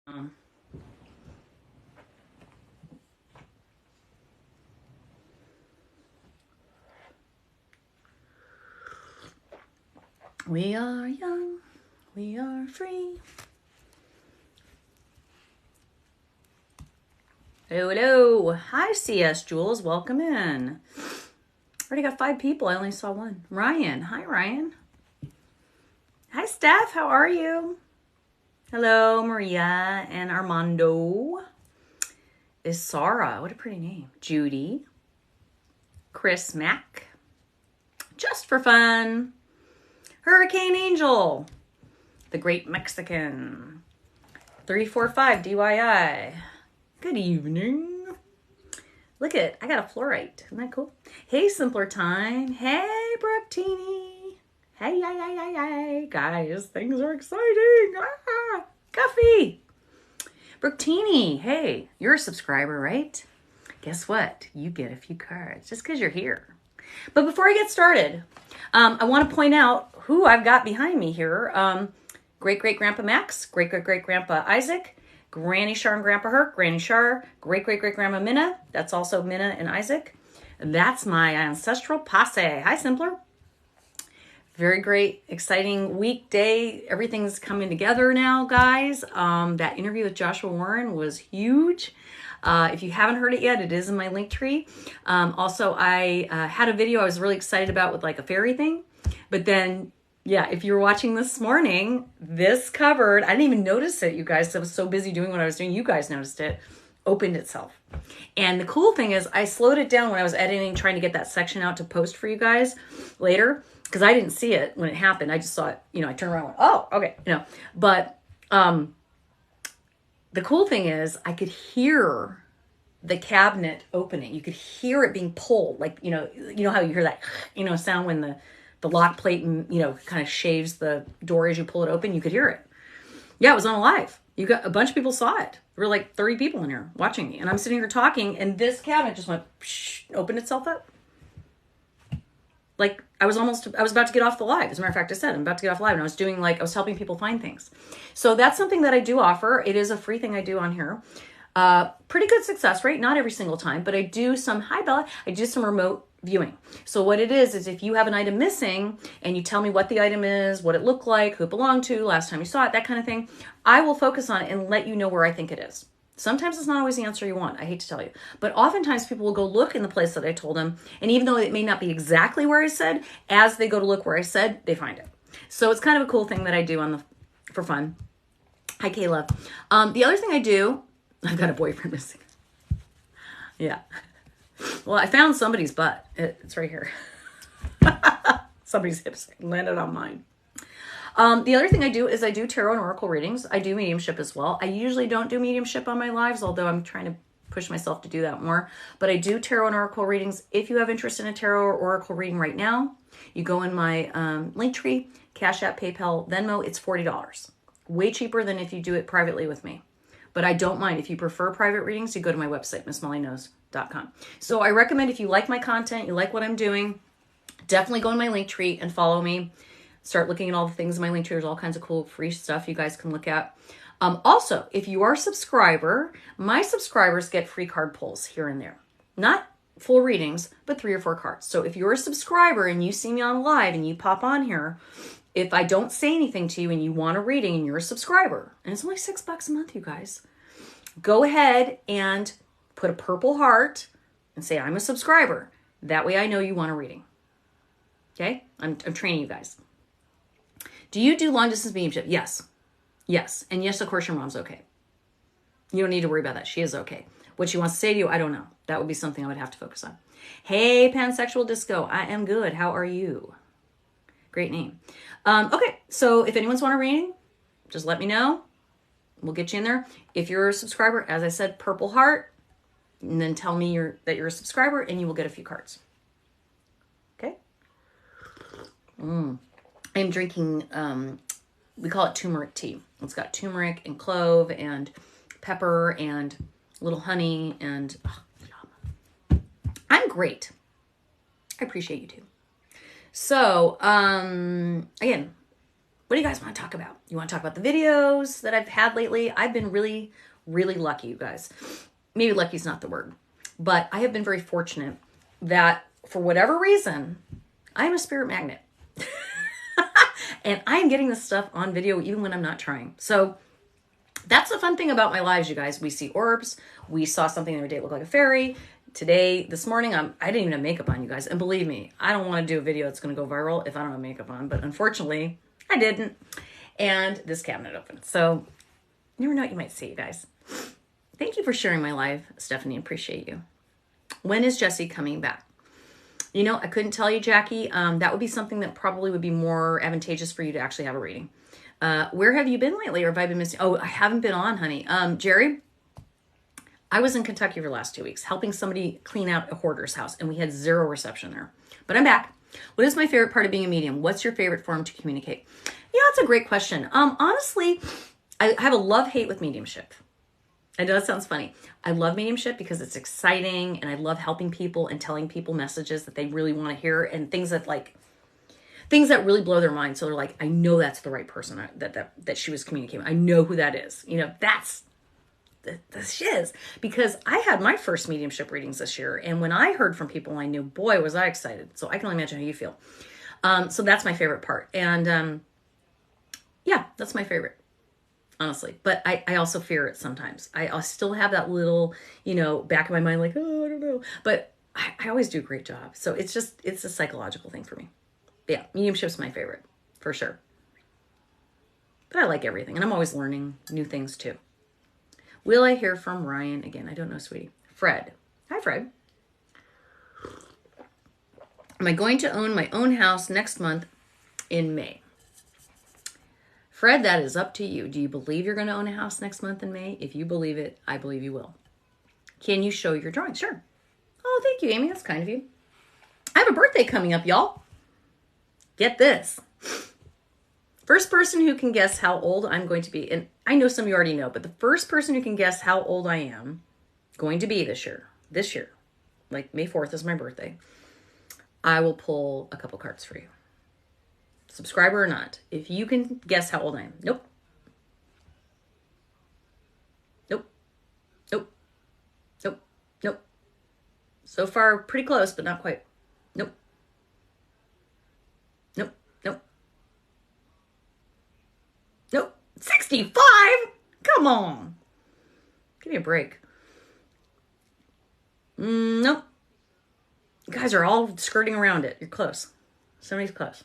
We are young, we are free. Hello. Hi, CS Jules. Welcome in. Already got 5 people. I only saw 1. Ryan. Hi, Ryan. Hi, Steph. How are you? Hello, Maria and Armando. Is Sarah. What a pretty name. Judy. Chris Mack. Just for fun. Hurricane Angel. The Great Mexican. 345 DYI. Good evening. Look it, I got a fluorite. Isn't that cool? Hey, Simpler Time. Hey, Brooktini. Hey. Guys, things are exciting. Coffee. Brooktini, hey, you're a subscriber, right? Guess what? You get a few cards just because you're here. But before I get started, I want to point out who I've got behind me here. Great-great-grandpa Max, great-great-great-grandpa Isaac, Granny Shar and Grandpa Herc, Granny Shar, great-great-great-grandma Minna. That's also Minna and Isaac. And that's my ancestral posse. Hi, Simpler. Very great, exciting weekday. Everything's coming together now, guys. That interview with Joshua Warren was huge. If you haven't heard it yet, it is in my link tree. Also, I had a video I was really excited about with like a fairy thing. But then, yeah, if you were watching this morning, this covered, I didn't even notice it, you guys. I was so busy doing what I was doing. You guys noticed it. Opened itself. And the cool thing is I slowed it down when I was editing, trying to get that section out to post for you guys later. Because I didn't see it when it happened. I just saw it, I turned around and went, oh, okay. But the cool thing is I could hear the cabinet opening. You could hear it being pulled. Like, you know how you hear that, sound when the lock plate, kind of shaves the door as you pull it open. You could hear it. Yeah, it was on live. You got a bunch of people saw it. There were like 30 people in here watching me. And I'm sitting here talking and this cabinet just went, opened itself up. Like I was about to get off the live. As a matter of fact, I said, I'm about to get off live and I was helping people find things. So that's something that I do offer. It is a free thing I do on here. Pretty good success rate, not every single time, but I do some, hi Bella, I do some remote viewing. So what it is if you have an item missing and you tell me what the item is, what it looked like, who it belonged to, last time you saw it, that kind of thing, I will focus on it and let you know where I think it is. Sometimes it's not always the answer you want. I hate to tell you. But oftentimes people will go look in the place that I told them. And even though it may not be exactly where I said, as they go to look where I said, they find it. So it's kind of a cool thing that I do for fun. Hi, Kayla. The other thing I do, I've got a boyfriend missing. Yeah. Well, I found somebody's butt. It's right here. Somebody's hips landed on mine. The other thing I do is I do tarot and oracle readings. I do mediumship as well. I usually don't do mediumship on my lives, although I'm trying to push myself to do that more. But I do tarot and oracle readings. If you have interest in a tarot or oracle reading right now, you go in my link tree, Cash App, PayPal, Venmo. It's $40. Way cheaper than if you do it privately with me. But I don't mind. If you prefer private readings, you go to my website, MissMollyKnows.com. So I recommend if you like my content, you like what I'm doing, definitely go in my link tree and follow me. Start looking at all the things in my link tree. There's all kinds of cool free stuff you guys can look at. Also, if you are a subscriber, my subscribers get free card pulls here and there. Not full readings, but 3 or 4 cards. So if you're a subscriber and you see me on live and you pop on here, if I don't say anything to you and you want a reading and you're a subscriber, and it's only $6 a month, you guys, go ahead and put a purple heart and say, I'm a subscriber. That way I know you want a reading. Okay? I'm training you guys. Do you do long distance mediumship? Yes. Yes. And yes, of course, your mom's okay. You don't need to worry about that. She is okay. What she wants to say to you, I don't know. That would be something I would have to focus on. Hey, Pansexual Disco. I am good. How are you? Great name. Okay. So if anyone's want a reading, just let me know. We'll get you in there. If you're a subscriber, as I said, purple heart, and then tell me that you're a subscriber and you will get a few cards. Okay. I'm drinking, we call it turmeric tea. It's got turmeric and clove and pepper and a little honey and I'm great. I appreciate you too. So, again, What do you guys want to talk about? You want to talk about the videos that I've had lately? I've been really, really lucky, you guys. Maybe lucky is not the word, but I have been very fortunate that for whatever reason, I'm a spirit magnet. And I'm getting this stuff on video even when I'm not trying. So that's the fun thing about my lives, you guys. We see orbs. We saw something the other day that looked like a fairy. Today, this morning, I didn't even have makeup on, you guys. And believe me, I don't want to do a video that's going to go viral if I don't have makeup on. But unfortunately, I didn't. And this cabinet opened. So you never know what you might see, you guys. Thank you for sharing my live, Stephanie. Appreciate you. When is Jessie coming back? You know, I couldn't tell you, Jackie. That would be something that probably would be more advantageous for you to actually have a reading. Where have you been lately, or have I been missing? Oh, I haven't been on, honey. Jerry, I was in Kentucky for the last 2 weeks helping somebody clean out a hoarder's house, and we had zero reception there. But I'm back. What is my favorite part of being a medium? What's your favorite form to communicate? Yeah, that's a great question. Honestly, I have a love-hate with mediumship. I know that sounds funny. I love mediumship because it's exciting, and I love helping people and telling people messages that they really want to hear, and things that really blow their mind. So they're like, I know that's the right person that she was communicating. I know who that is. You know, that's the shiz. Because I had my first mediumship readings this year, and when I heard from people I knew, boy, was I excited. So I can only imagine how you feel. So that's my favorite part. And yeah, that's my favorite. Honestly, but I also fear it sometimes. I still have that little, back of my mind, like, oh, I don't know. But I always do a great job. So it's a psychological thing for me. But yeah, mediumship's my favorite, for sure. But I like everything, and I'm always learning new things too. Will I hear from Ryan again? I don't know, sweetie. Fred. Hi, Fred. Am I going to own my own house next month in May? Fred, that is up to you. Do you believe you're going to own a house next month in May? If you believe it, I believe you will. Can you show your drawing? Sure. Oh, thank you, Amy. That's kind of you. I have a birthday coming up, y'all. Get this. First person who can guess how old I'm going to be, and I know some of you already know, but the first person who can guess how old I am going to be this year, like May 4th is my birthday, I will pull a couple cards for you. Subscriber or not, if you can guess how old I am. Nope. So far, pretty close, but not quite. Nope. 65? Come on. Give me a break. Nope. You guys are all skirting around it. You're close. Somebody's close.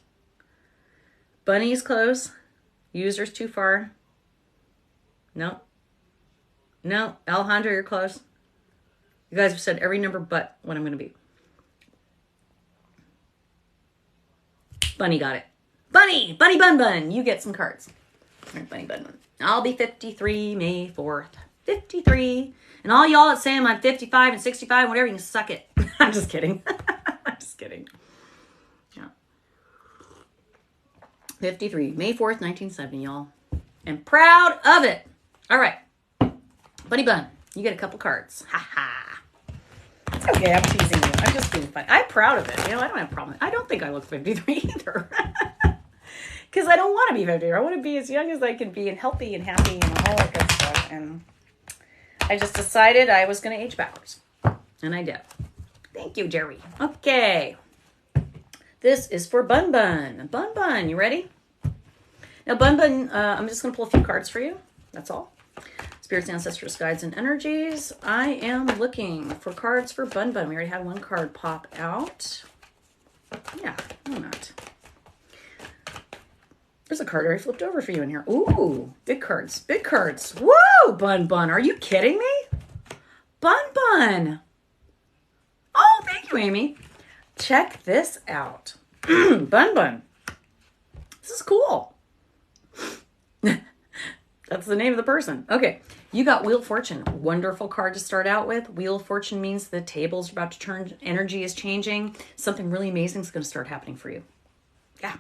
Bunny's close. User's too far. No. Alejandro, you're close. You guys have said every number but what I'm going to be. Bunny got it. Bunny Bun. You get some cards. All right, Bunny Bun. I'll be 53 May 4th. 53. And all y'all that saying I'm 55 and 65, whatever, you can suck it. I'm just kidding. I'm just kidding. Yeah. 53, May 4th, 1970, y'all. And proud of it. All right. Bunny Bun, you get a couple cards. Ha ha. It's okay, I'm teasing you. I'm just being fun. I'm proud of it. I don't have a problem. I don't think I look 53 either. Because I don't want to be 53. I want to be as young as I can be and healthy and happy and all that good stuff. And I just decided I was going to age backwards. And I did. Thank you, Jerry. Okay. This is for Bun Bun. Bun Bun, you ready? Now, Bun Bun, I'm just going to pull a few cards for you. That's all. Spirits, ancestors, guides, and energies. I am looking for cards for Bun Bun. We already had one card pop out. Yeah, why not? There's a card I flipped over for you in here. Ooh, big cards. Big cards. Whoa, Bun Bun. Are you kidding me? Bun Bun. Oh, thank you, Amy. Check this out. Bun Bun. This is cool. That's the name of the person. Okay. You got Wheel of Fortune. Wonderful card to start out with. Wheel of Fortune means the tables are about to turn. Energy is changing. Something really amazing is going to start happening for you. Yeah.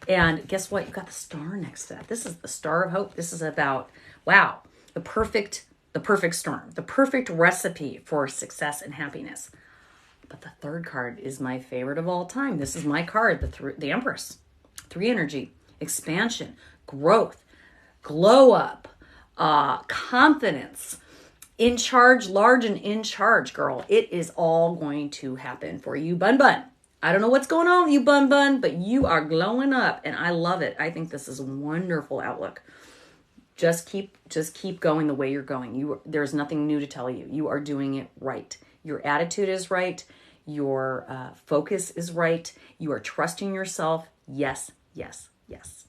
And guess what? You got the star next to that. This is the Star of Hope. This is about, wow, the perfect storm, the perfect recipe for success and happiness. But the third card is my favorite of all time. This is my card, the Empress. 3 energy. expansion, growth, glow up, confidence, in charge, large and in charge, girl. It is all going to happen for you, Bun Bun. I don't know what's going on with you, Bun Bun, but you are glowing up, and I love it. I think this is a wonderful outlook. Just keep going the way you're going. There's nothing new to tell you. You are doing it right. Your attitude is right. Your focus is right. You are trusting yourself. Yes, yes, yes.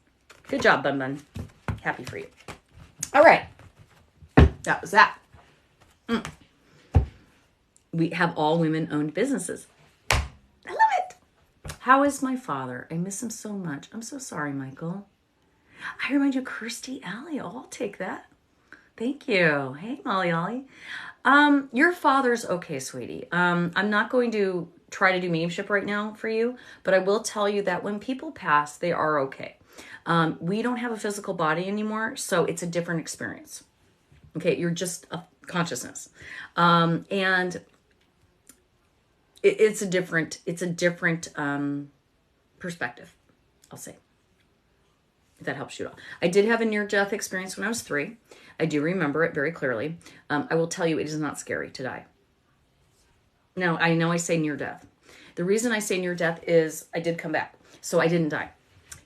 Good job, Bun Bun. Happy for you. All right. That was that. We have all women-owned businesses. I love it. How is my father? I miss him so much. I'm so sorry, Michael. I remind you, Kirsty Alley. Oh, I'll take that. Thank you. Hey, Molly Ollie. Your father's okay, sweetie. I'm not going to try to do mediumship right now for you, but I will tell you that when people pass, they are okay. We don't have a physical body anymore, so it's a different experience. Okay, you're just a consciousness. And it's a different perspective, I'll say. If that helps you at all. I did have a near-death experience when I was 3. I do remember it very clearly. I will tell you, it is not scary to die. Now, I know I say near-death. The reason I say near-death is I did come back. So I didn't die.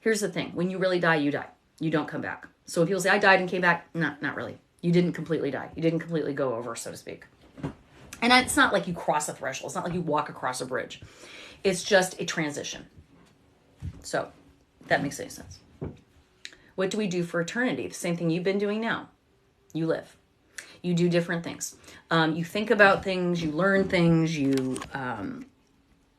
Here's the thing. When you really die, you die. You don't come back. So if people say, I died and came back, not really. You didn't completely die. You didn't completely go over, so to speak. And it's not like you cross a threshold. It's not like you walk across a bridge. It's just a transition. So, if that makes any sense. What do we do for eternity? The same thing you've been doing now. You live. You do different things. You think about things. You learn things.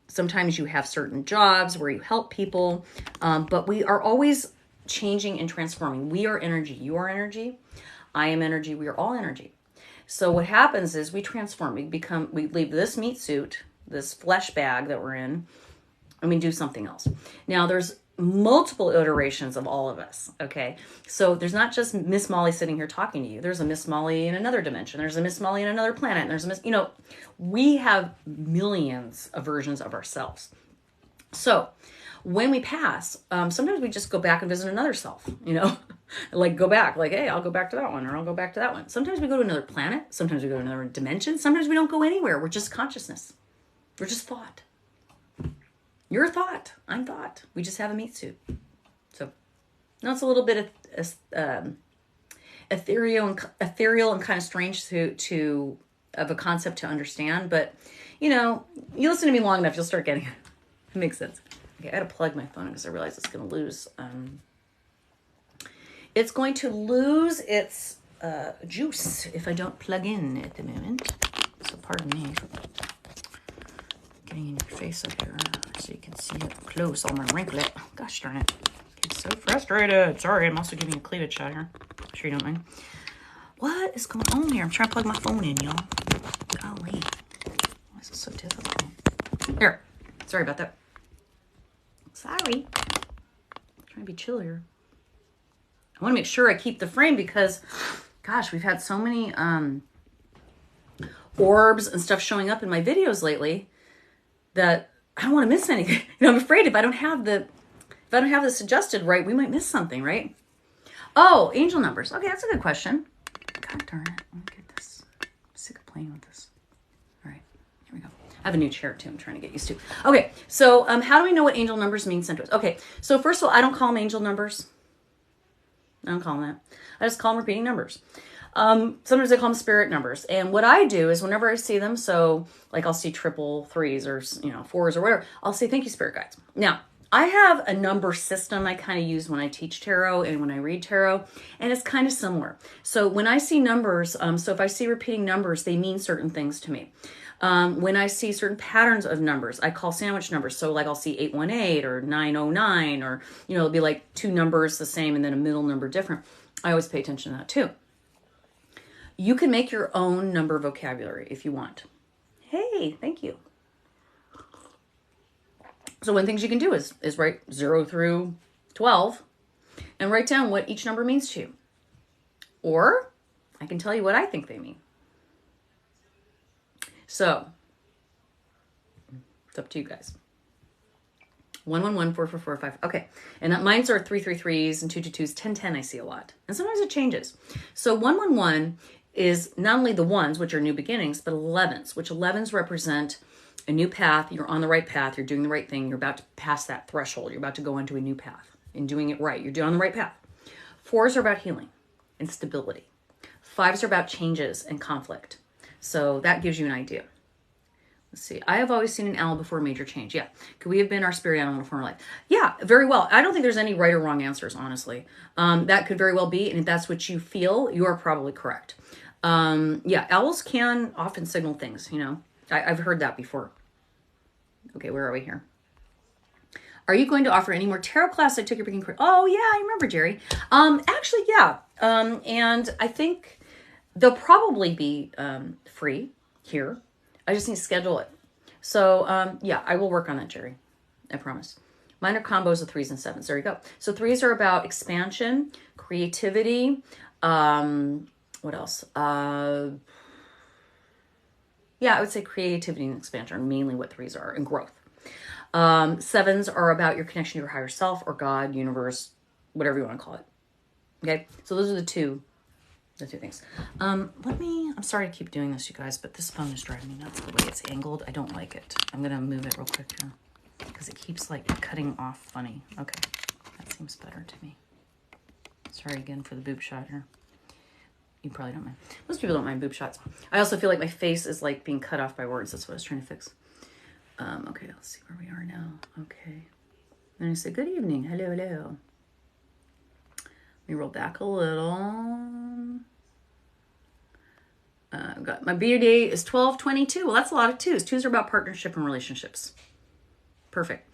Sometimes you have certain jobs where you help people. But we are always changing and transforming. We are energy. You are energy. I am energy. We are all energy. So what happens is we transform. We leave this meat suit, this flesh bag that we're in, and we do something else. Now there's multiple iterations of all of us. Okay. So there's not just Miss Molly sitting here talking to you. There's a Miss Molly in another dimension. There's a Miss Molly in another planet. And there's a Miss, we have millions of versions of ourselves. So when we pass, sometimes we just go back and visit another self, like go back, like, hey, I'll go back to that one, or I'll go back to that one. Sometimes we go to another planet. Sometimes we go to another dimension. Sometimes we don't go anywhere. We're just consciousness. We're just thought. You're thought. I'm thought. We just have a meat suit. So now it's a little bit of ethereal and kind of strange to of a concept to understand. But, you listen to me long enough, you'll start getting it. It makes sense. Okay, I got to plug my phone because I realize it's going to lose. It's going to lose its juice if I don't plug in at the moment. So pardon me. Getting in your face up here so you can see it close. All my wrinkle. Gosh darn it. I'm so frustrated. Sorry, I'm also giving you a cleavage shot here. I'm sure you don't mind. What is going on here? I'm trying to plug my phone in, y'all. Golly. Why is it so difficult? Here. Sorry about that. Sorry. I'm trying to be chill here. I want to make sure I keep the frame because, gosh, we've had so many orbs and stuff showing up in my videos lately that I don't want to miss anything. I'm afraid if I don't have this adjusted right, we might miss something, right? Oh, angel numbers. Okay, that's a good question. God darn it. Let me get this. I'm sick of playing with this. All right, here we go. I have a new chair too I'm trying to get used to. Okay, so how do we know what angel numbers mean sent to us? Okay, so first of all, I don't call them angel numbers. I don't call them that. I just call them repeating numbers. Sometimes I call them spirit numbers. And what I do is whenever I see them, so like I'll see 333s or, 4s or whatever, I'll say, thank you, spirit guides. Now, I have a number system I kind of use when I teach tarot and when I read tarot, and it's kind of similar. So when I see numbers, so if I see repeating numbers, they mean certain things to me. When I see certain patterns of numbers, I call sandwich numbers. So like I'll see 818 or 909 or, it'll be like 2 numbers the same and then a middle number different. I always pay attention to that too. You can make your own number vocabulary if you want. Hey, thank you. So one of the things you can do is write 0 through 12 and write down what each number means to you. Or I can tell you what I think they mean. So it's up to you guys. 111, 444, 5. Okay. And that mines are 333s and 222s, 1010 I see a lot. And sometimes it changes. So 111 is not only the ones, which are new beginnings, but 11s, which 11s represent a new path. You're on the right path. You're doing the right thing. You're about to pass that threshold. You're about to go into a new path and doing it right. You're on the right path. 4s are about healing and stability. 5s are about changes and conflict. So that gives you an idea. Let's see. I have always seen an owl before a major change. Yeah. Could we have been our spirit animal in a former life? Yeah, very well. I don't think there's any right or wrong answers, honestly. That could very well be. And if that's what you feel, you are probably correct. Yeah, owls can often signal things, you know. I've heard that before. Okay, where are we here? Are you going to offer any more tarot class? I took your freaking. Oh yeah, I remember, Jerry. Actually, yeah. And I think they'll probably be free here. I just need to schedule it. So yeah, I will work on that, Jerry. I promise. Mine are combos of 3s and 7s. There you go. So 3s are about expansion, creativity. What else? Yeah, I would say creativity and expansion are mainly what 3s are, and growth. 7s are about your connection to your higher self or God, universe, whatever you want to call it. Okay, so those are the two things. I'm sorry to keep doing this, you guys, but this phone is driving me nuts the way it's angled. I don't like it. I'm going to move it real quick here because it keeps like cutting off funny. Okay, that seems better to me. Sorry again for the boob shot here. You probably don't mind. Most people don't mind boob shots. I also feel like my face is like being cut off by words. That's what I was trying to fix. Okay, let's see where we are now. Okay. And I say, good evening. Hello, hello. Let me roll back a little. Got my BD is 1222. Well, that's a lot of 2s. 2s are about partnership and relationships. Perfect.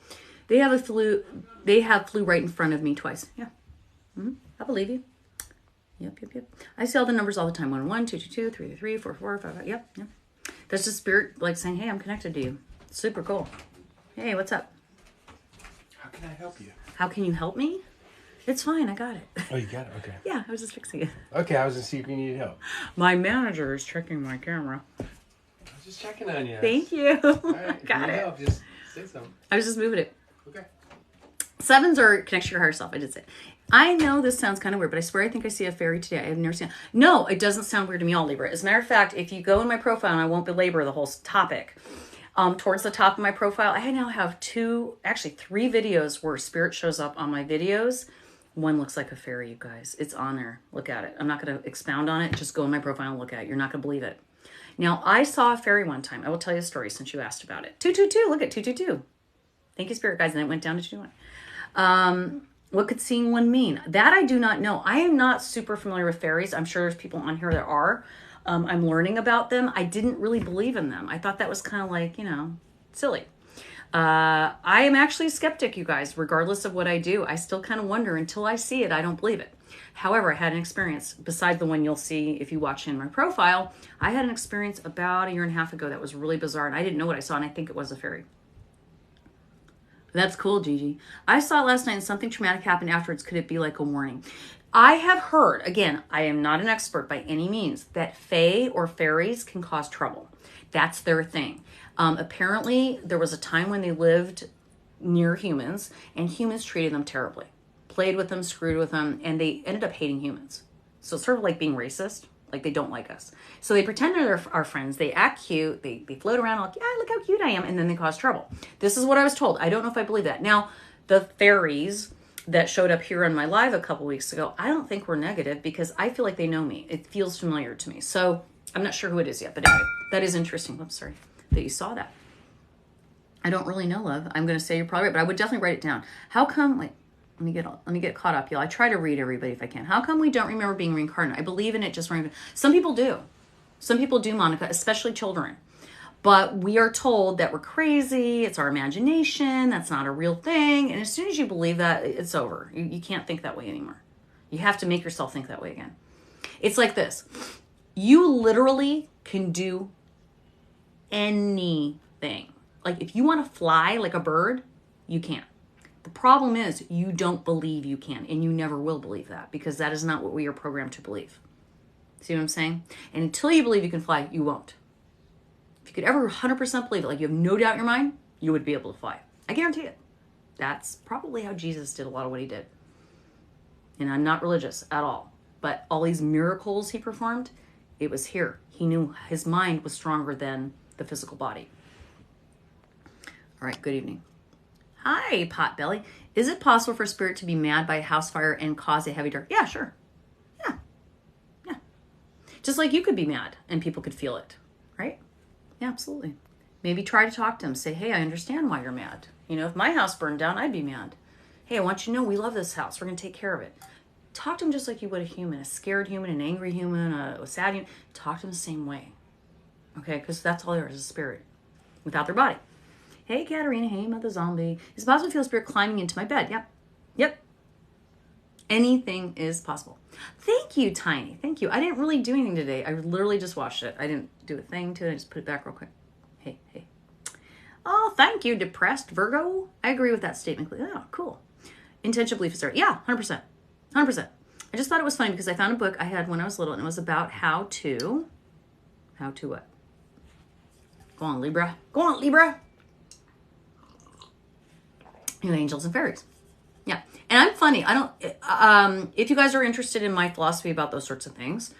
They flew right in front of me twice. Yeah. I believe you. Yep. I see all the numbers all the time. 1, 2, 2, 2, 3, 3, 4, 4, 5, 5. Yep. That's just spirit like saying, hey, I'm connected to you. Super cool. Hey, what's up? How can I help you? How can you help me? It's fine. I got it. Oh, you got it? Okay. Yeah, I was just fixing it. Okay, I was going to see if you needed help. My manager is checking my camera. I was just checking on you. Thank you. All right, Got it. Help, just say something. I was just moving it. Okay. 7s are connection to your higher self. I did say. I know this sounds kind of weird, but I swear I think I see a fairy today. I have never seen it. No, it doesn't sound weird to me all, Libra. As a matter of fact, if you go in my profile, and I won't belabor the whole topic, towards the top of my profile, I now have 3 videos where spirit shows up on my videos. One looks like a fairy, you guys. It's on there. Look at it. I'm not going to expound on it. Just go in my profile and look at it. You're not going to believe it. Now, I saw a fairy one time. I will tell you a story since you asked about it. 222. Look at 222. Thank you, spirit guys. And it went down to 221. What could seeing one mean? That I do not know. I am not super familiar with fairies. I'm sure there's people on here that are. I'm learning about them. I didn't really believe in them. I thought that was kind of like, silly. I am actually a skeptic, you guys. Regardless of what I do, I still kind of wonder. Until I see it, I don't believe it. However, I had an experience, besides the one you'll see if you watch in my profile. I had an experience about 1.5 years ago that was really bizarre, and I didn't know what I saw, and I think it was a fairy. That's cool, Gigi. I saw it last night and something traumatic happened afterwards. Could it be like a warning? I have heard, again, I am not an expert by any means, that fae or fairies can cause trouble. That's their thing. Apparently, there was a time when they lived near humans and humans treated them terribly. Played with them, screwed with them, and they ended up hating humans. So it's sort of like being racist. Like they don't like us. So they pretend they're our friends. They act cute. They float around like, yeah, look how cute I am. And then they cause trouble. This is what I was told. I don't know if I believe that. Now, the fairies that showed up here on my live a couple weeks ago, I don't think were negative because I feel like they know me. It feels familiar to me. So I'm not sure who it is yet. But anyway, that is interesting. I'm sorry that you saw that. I don't really know, love. I'm going to say you're probably right, but I would definitely write it down. How come, like, let me get caught up, y'all. I try to read everybody if I can. How come we don't remember being reincarnated? I believe in it just for some people do. Some people do, Monica, especially children. But we are told that we're crazy. It's our imagination. That's not a real thing. And as soon as you believe that, it's over. You can't think that way anymore. You have to make yourself think that way again. It's like this. You literally can do anything. Like if you want to fly like a bird, you can. The problem is you don't believe you can, and you never will believe that because that is not what we are programmed to believe. See what I'm saying? And until you believe you can fly, you won't. If you could ever 100% believe it, like you have no doubt in your mind, you would be able to fly. I guarantee it. That's probably how Jesus did a lot of what he did. And I'm not religious at all, but all these miracles he performed, it was here. He knew his mind was stronger than the physical body. All right, good evening. Hi, Potbelly. Is it possible for a spirit to be mad by a house fire and cause a heavy dark? Yeah, sure. Yeah. Just like you could be mad and people could feel it, right? Yeah, absolutely. Maybe try to talk to them. Say, hey, I understand why you're mad. If my house burned down, I'd be mad. Hey, I want you to know we love this house. We're going to take care of it. Talk to them just like you would a human, a scared human, an angry human, a sad human. Talk to them the same way. Okay, because that's all there is, a spirit without their body. Hey, Katarina. Hey, Mother Zombie. Is it possible to feel a spirit climbing into my bed? Yep. Anything is possible. Thank you, Tiny. Thank you. I didn't really do anything today. I literally just watched it. I didn't do a thing to it. I just put it back real quick. Hey. Oh, thank you, Depressed Virgo. I agree with that statement. Oh, cool. Intention belief is there. Yeah, 100%. 100%. I just thought it was funny because I found a book I had when I was little, and it was about how to what? Go on, Libra. Angels and fairies. Yeah. And I'm funny. I don't, if you guys are interested in my philosophy about those sorts of things,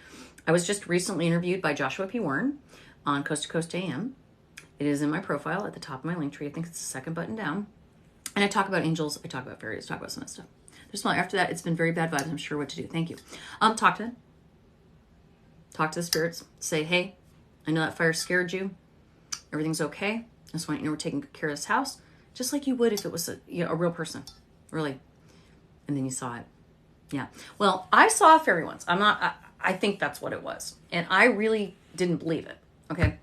I was just recently interviewed by Joshua P. Warren on Coast to Coast AM. It is in my profile at the top of my link tree. I think it's the second button down. And I talk about angels. I talk about fairies. I talk about some of that stuff. There's fun. After that, it's been very bad vibes. I'm sure what to do. Thank you. Talk to them. Talk to the spirits. Say, hey, I know that fire scared you. Everything's okay. I just want you to know we're taking care of this house. Just like you would if it was a real person. Really. And then you saw it. Yeah. Well, I saw a fairy once. I think that's what it was. And I really didn't believe it. Okay.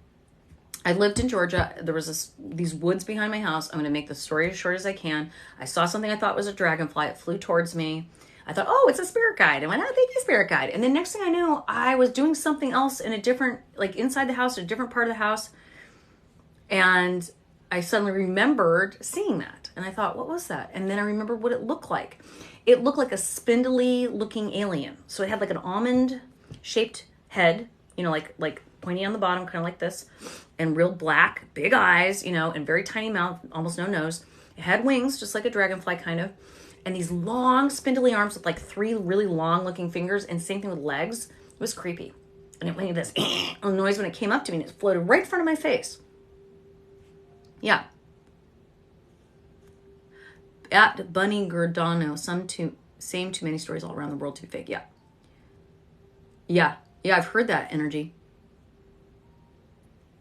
I lived in Georgia. There was these woods behind my house. I'm going to make the story as short as I can. I saw something I thought was a dragonfly. It flew towards me. I thought, oh, it's a spirit guide. I went, oh, thank you, spirit guide. And then next thing I knew, I was doing something else in a different, like inside the house, a different part of the house. And I suddenly remembered seeing that. And I thought, what was that? And then I remembered what it looked like. It looked like a spindly looking alien. So it had like an almond shaped head, like pointy on the bottom, kind of like this, and real black, big eyes, and very tiny mouth, almost no nose. It had wings, just like a dragonfly kind of, and these long, spindly arms with like 3 really long looking fingers, and same thing with legs. It was creepy. And it made this noise when it came up to me, and it floated right in front of my face. Yeah. At Bunny Giordano, same too many stories all around the world, too fake. Yeah, I've heard that energy.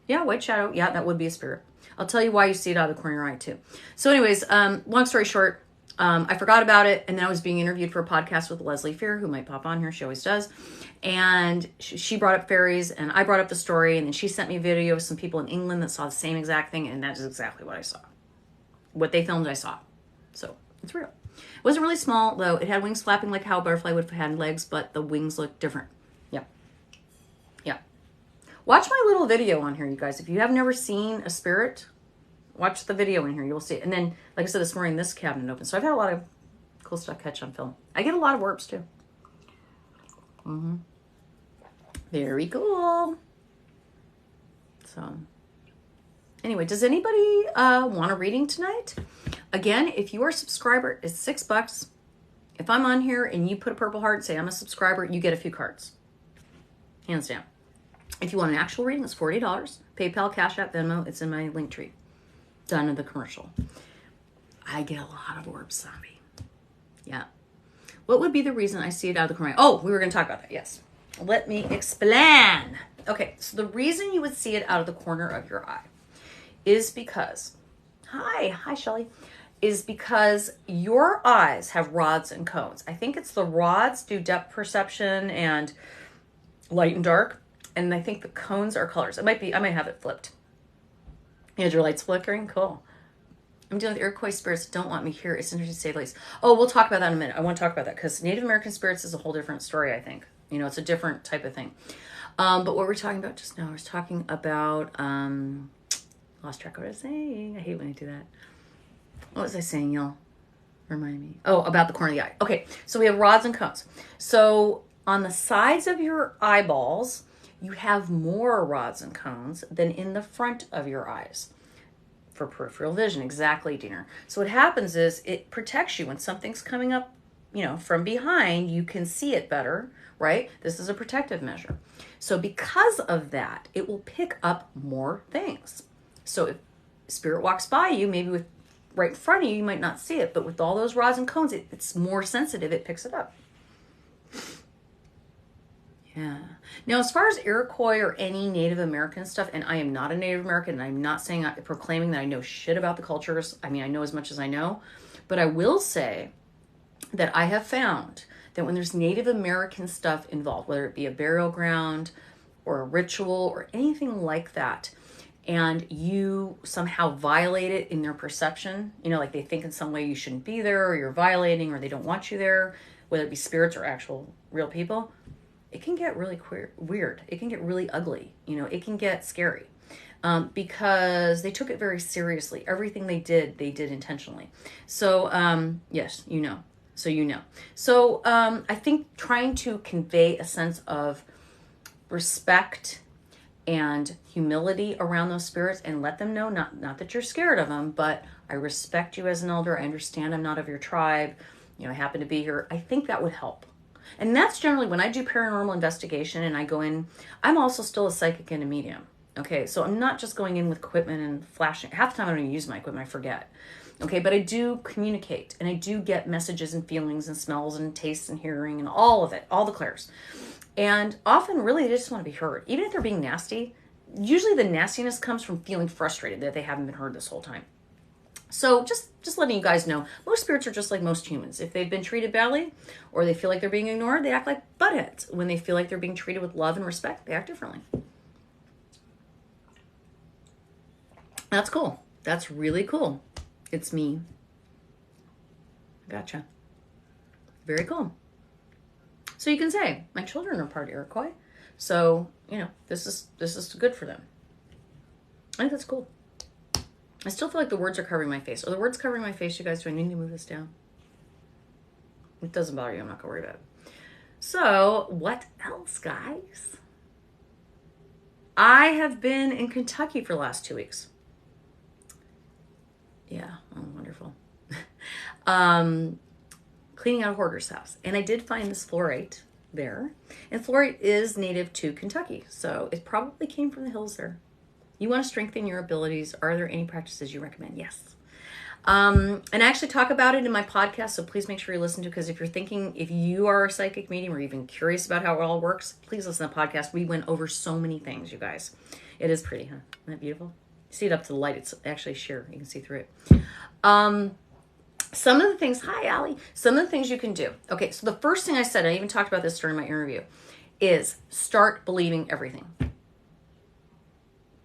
Yeah, white shadow. Yeah, that would be a spirit. I'll tell you why you see it out of the corner of your eye, too. So anyways, long story short, I forgot about it, and then I was being interviewed for a podcast with Leslie Fear, who might pop on here. She always does. And she brought up fairies, and I brought up the story, and then she sent me a video of some people in England that saw the same exact thing, and that's exactly what I saw. What they filmed, I saw. So it's real. It wasn't really small, though. It had wings flapping like how a butterfly would have had legs, but the wings looked different. Yeah. Watch my little video on here, you guys. If you have never seen a spirit, watch the video in here. You'll see it. And then, like I said, this morning, this cabinet opened. So I've had a lot of cool stuff catch on film. I get a lot of Orbs, too. Very cool. So, anyway, does anybody want a reading tonight? Again, if you are a subscriber, it's $6. If I'm on here and you put a purple heart and say I'm a subscriber, you get a few cards. Hands down. If you want an actual reading, it's $40. PayPal, Cash App, Venmo. It's in my link tree. Done in the commercial. I get a lot of Orbs, Zombie. Yeah. What would be the reason I see it out of the corner? Oh, we were going to talk about that. Yes. Let me explain. Okay, so the reason you would see it out of the corner of your eye is because, hi, Shelly, is because your eyes have rods and cones. I think it's the rods do depth perception and light and dark, and I think the cones are colors. I might have it flipped. You had your lights flickering? Cool. I'm dealing with Iroquois spirits that don't want me here. It's interesting to say the least. Oh, we'll talk about that in a minute. I want to talk about that because Native American spirits is a whole different story, I think. It's a different type of thing. But what were we talking about just now? I was talking about, lost track of what I was saying. I hate when I do that. What was I saying, y'all? Remind me. Oh, about the corner of the eye. Okay, so we have rods and cones. So on the sides of your eyeballs, you have more rods and cones than in the front of your eyes. For peripheral vision, exactly, Diener. So what happens is it protects you when something's coming up, from behind, you can see it better, right? This is a protective measure. So because of that, it will pick up more things. So if spirit walks by you, maybe with right in front of you, you might not see it, but with all those rods and cones, it's more sensitive, it picks it up. Yeah. Now, as far as Iroquois or any Native American stuff, and I am not a Native American, and I'm not proclaiming that I know shit about the cultures. I mean, I know as much as I know, but I will say that I have found that when there's Native American stuff involved, whether it be a burial ground or a ritual or anything like that, and you somehow violate it in their perception, like they think in some way you shouldn't be there, or you're violating, or they don't want you there, whether it be spirits or actual real people, it can get really weird. It can get really ugly. It can get scary because they took it very seriously. Everything they did intentionally. So, yes, So I think trying to convey a sense of respect and humility around those spirits and let them know, not that you're scared of them, but I respect you as an elder. I understand I'm not of your tribe. I happen to be here. I think that would help. And that's generally when I do paranormal investigation and I go in, I'm also still a psychic and a medium. Okay, so I'm not just going in with equipment and flashing. Half the time I don't even use my equipment, I forget. Okay, but I do communicate and I do get messages and feelings and smells and tastes and hearing and all of it, all the clairs. And often really they just want to be heard. Even if they're being nasty, usually the nastiness comes from feeling frustrated that they haven't been heard this whole time. So just letting you guys know, most spirits are just like most humans. If they've been treated badly or they feel like they're being ignored, they act like buttheads. When they feel like they're being treated with love and respect, they act differently. That's cool. That's really cool. It's me. Gotcha. Very cool. So you can say, my children are part Iroquois. So, this is good for them. I think that's cool. I still feel like the words are covering my face. Are the words covering my face, you guys? Do I need to move this down? It doesn't bother you. I'm not going to worry about it. So, what else, guys? I have been in Kentucky for the last 2 weeks. Yeah, wonderful. Cleaning out a hoarder's house. And I did find this fluorite there. And fluorite is native to Kentucky. So, it probably came from the hills there. You want to strengthen your abilities. Are there any practices you recommend? Yes. And I actually talk about it in my podcast, so please make sure you listen to it, because if you are a psychic medium or even curious about how it all works, please listen to the podcast. We went over so many things, you guys. It is pretty, huh? Isn't that beautiful? You see it up to the light. It's actually sheer. You can see through it. Some of the things, hi, Allie. Some of the things you can do. Okay, so the first thing I said, I even talked about this during my interview, is start believing everything.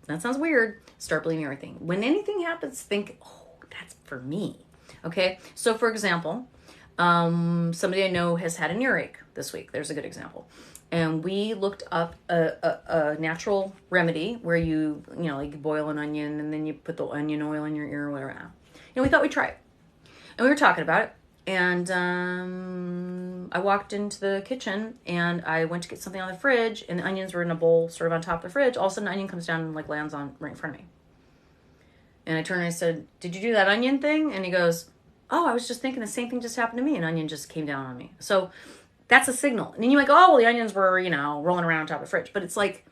That sounds weird. Start believing everything. When anything happens, think, oh, that's for me. Okay? So, for example, somebody I know has had an earache this week. There's a good example. And we looked up a natural remedy where you boil an onion and then you put the onion oil in your ear or whatever. And we thought we'd try it. And we were talking about it. And I walked into the kitchen and I went to get something on the fridge, and the onions were in a bowl sort of on top of the fridge. All of a sudden, an onion comes down and lands on right in front of me. And I turned and I said, "Did you do that onion thing?" And he goes, "Oh, I was just thinking the same thing just happened to me. An onion just came down on me." So that's a signal. And then you're like, "Oh, well, the onions were, rolling around on top of the fridge." But it's like,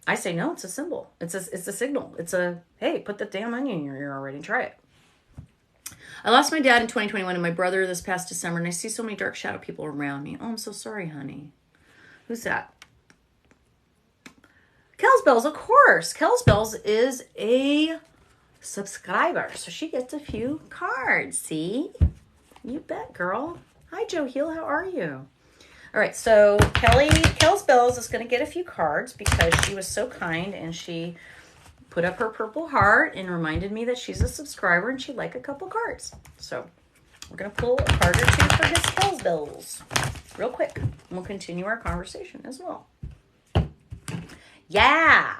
I say, no, it's a symbol. It's a signal. It's hey, put the damn onion in your ear already and try it. I lost my dad in 2021 and my brother this past December, and I see so many dark shadow people around me. Oh, I'm so sorry, honey. Who's that? Kells Bells, of course. Kells Bells is a subscriber, so she gets a few cards. See? You bet, girl. Hi, Joe Heel. How are you? All right, so Kells Bells is going to get a few cards because she was so kind and she put up her purple heart and reminded me that she's a subscriber and she'd like a couple cards. So we're going to pull a card or two for his Kells Bells real quick. And we'll continue our conversation as well. Yeah.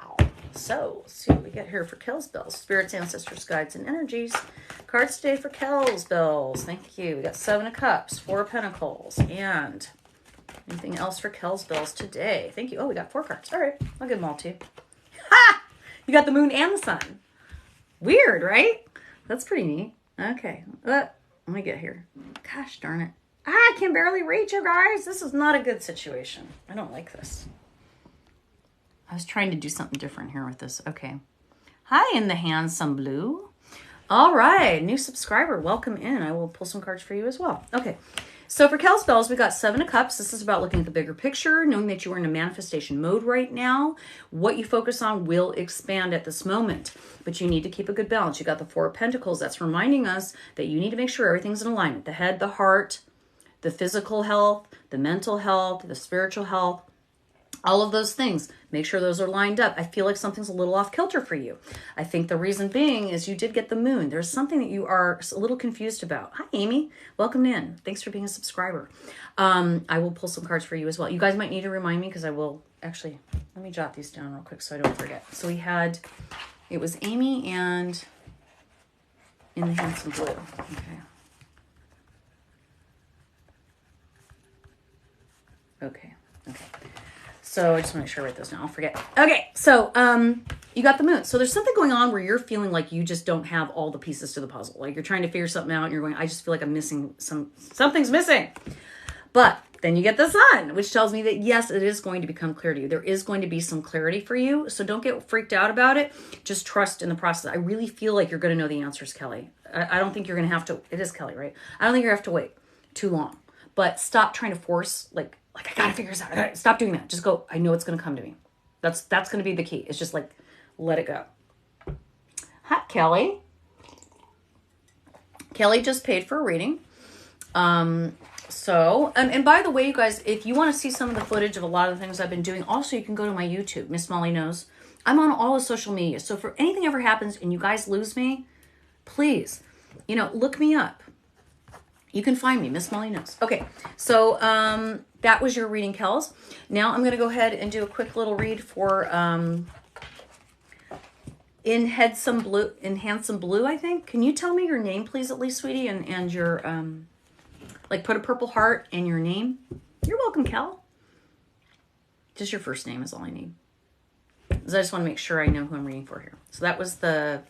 So let's see what we get here for Kells Bells. Spirits, ancestors, guides, and energies. Cards today for Kells Bells. Thank you. We got 7 of Cups, 4 of Pentacles, and anything else for Kells Bells today? Thank you. Oh, we got 4 cards. All right. I'll give them all to you. Ha! You got the moon and the sun. Weird, right? That's pretty neat. Okay, let me get here. Gosh darn it. I can barely reach you guys. This is not a good situation. I don't like this. I was trying to do something different here with this. Okay. Hi, in the handsome blue. All right, new subscriber. Welcome in. I will pull some cards for you as well. Okay. So for Kel spells, we got 7 of Cups. This is about looking at the bigger picture, knowing that you are in a manifestation mode right now. What you focus on will expand at this moment, but you need to keep a good balance. You got the 4 of Pentacles. That's reminding us that you need to make sure everything's in alignment. The head, the heart, the physical health, the mental health, the spiritual health, all of those things. Make sure those are lined up. I feel like something's a little off kilter for you. I think the reason being is you did get the moon. There's something that you are a little confused about. Hi, Amy. Welcome in. Thanks for being a subscriber. I will pull some cards for you as well. You guys might need to remind me because I will actually, let me jot these down real quick so I don't forget. So we had, it was Amy and in the handsome blue. Okay. Okay. So I just want to make sure I write those down. I'll forget. Okay. So you got the moon. So there's something going on where you're feeling like you just don't have all the pieces to the puzzle. Like you're trying to figure something out and you're going, I just feel like I'm missing something's missing. But then you get the sun, which tells me that yes, it is going to become clear to you. There is going to be some clarity for you. So don't get freaked out about it. Just trust in the process. I really feel like you're going to know the answers, Kelly. I don't think you're going to have to. It is Kelly, right? I don't think you're going to have to wait too long. But stop trying to force, like I gotta figure this out. Stop doing that. Just go, I know it's gonna come to me. That's gonna be the key. It's just like, let it go. Hi, Kelly. Kelly just paid for a reading. And by the way, you guys, if you want to see some of the footage of a lot of the things I've been doing, also you can go to my YouTube, Miss Molly Knows. I'm on all the social media. So if anything ever happens and you guys lose me, please, look me up. You can find me, Miss Molly Knows. Okay, so that was your reading, Kels. Now I'm going to go ahead and do a quick little read for in Handsome Blue, I think. Can you tell me your name, please, at least, sweetie, and your put a purple heart and your name. You're welcome, Kel. Just your first name is all I need. Because I just want to make sure I know who I'm reading for here. So that was got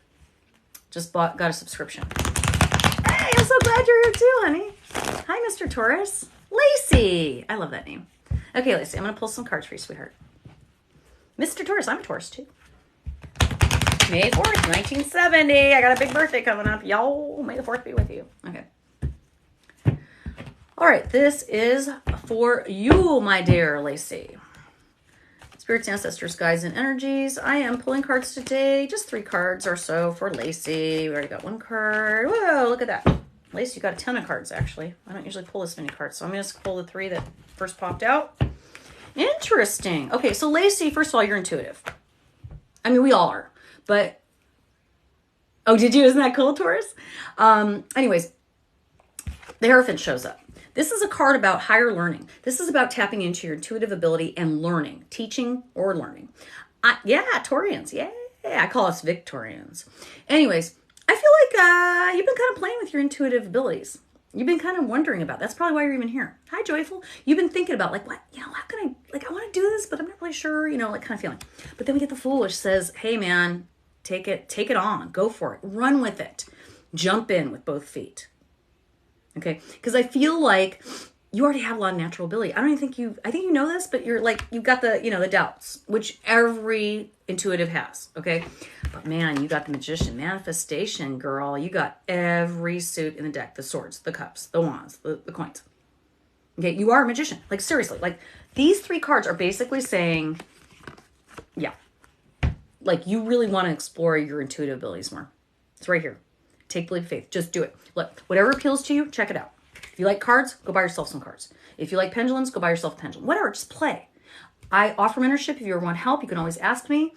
a subscription. Hey, I'm so glad you're here too, honey. Hi, Mr. Taurus. Lacey. I love that name. Okay, Lacey, I'm going to pull some cards for you, sweetheart. Mr. Taurus, I'm a Taurus too. May 4th, 1970. I got a big birthday coming up. Y'all, may the 4th be with you. Okay. All right, this is for you, my dear Lacey. Spirits, ancestors, guides, and energies. I am pulling cards today. Just 3 cards or so for Lacey. We already got 1 card. Whoa, look at that. Lacey, you got a ton of cards, actually. I don't usually pull this many cards, so I'm going to pull the 3 that first popped out. Interesting. Okay, so Lacey, first of all, you're intuitive. I mean, we all are. But, oh, did you? Isn't that cool, Taurus? Anyways, the Hierophant shows up. This is a card about higher learning. This is about tapping into your intuitive ability and learning, teaching or learning. Yeah, Taurians. Yeah, I call us Victorians. Anyways, I feel like you've been kind of playing with your intuitive abilities. You've been kind of wondering about. That's probably why you're even here. Hi, Joyful. You've been thinking about what, how can I want to do this, but I'm not really sure, kind of feeling. But then we get the Fool, which says, hey, man, take it on. Go for it. Run with it. Jump in with both feet. Okay, because I feel like you already have a lot of natural ability. I think you know this, but you've got the, the doubts, which every intuitive has, okay? But man, you got the Magician, Manifestation, girl. You got every suit in the deck, the swords, the cups, the wands, the coins. Okay, you are a magician. Like, seriously, these 3 cards are basically saying, yeah, you really want to explore your intuitive abilities more. It's right here. Take believe faith. Just do it. Look, whatever appeals to you, check it out. If you like cards, go buy yourself some cards. If you like pendulums, go buy yourself a pendulum. Whatever, just play. I offer mentorship. If you ever want help, you can always ask me.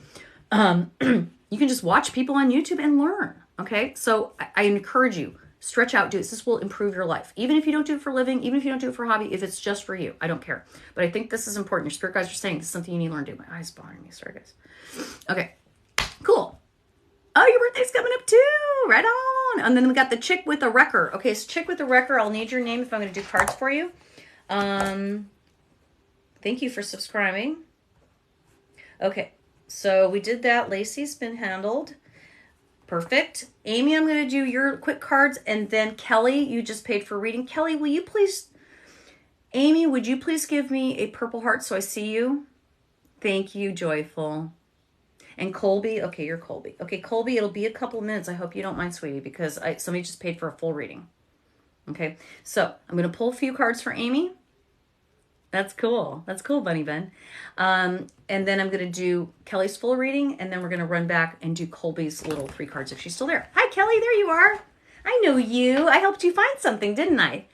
You can just watch people on YouTube and learn. Okay, so I encourage you, stretch out, do this. This will improve your life. Even if you don't do it for a living, even if you don't do it for a hobby, if it's just for you, I don't care. But I think this is important. Your spirit guides are saying this is something you need to learn to do. My eyes bothering me. Sorry, guys. Okay, cool. Oh, your birthday's coming up too. Right on. And then we got the chick with the wrecker. Okay, so chick with the wrecker, I'll need your name if I'm going to do cards for you. Thank you for subscribing. Okay, so we did that. Lacey's been handled. Perfect. Amy, I'm going to do your quick cards. And then Kelly, you just paid for reading. Kelly, will you please... Amy, would you please give me a purple heart so I see you? Thank you, Joyful. And Colby, okay, you're Colby. Okay, Colby, it'll be a couple minutes. I hope you don't mind, sweetie, because somebody just paid for a full reading. Okay, so I'm going to pull a few cards for Amy. That's cool. That's cool, Bunny Ben. And then I'm going to do Kelly's full reading, and then we're going to run back and do Colby's little 3 cards if she's still there. Hi, Kelly. There you are. I know you. I helped you find something, didn't I?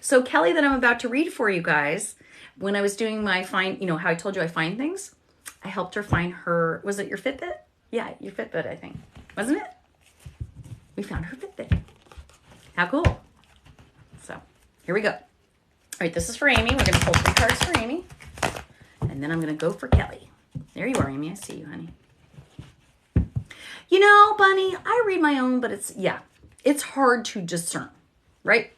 So Kelly that I'm about to read for you guys, when I was doing my find, you know, how I told you I find things, I helped her find her, was it your Fitbit? Yeah, your Fitbit, I think. Wasn't it? We found her Fitbit. How cool. So here we go. All right, this is for Amy. We're going to pull 3 cards for Amy. And then I'm going to go for Kelly. There you are, Amy. I see you, honey. You know, Bunny, I read my own, but it's hard to discern, right?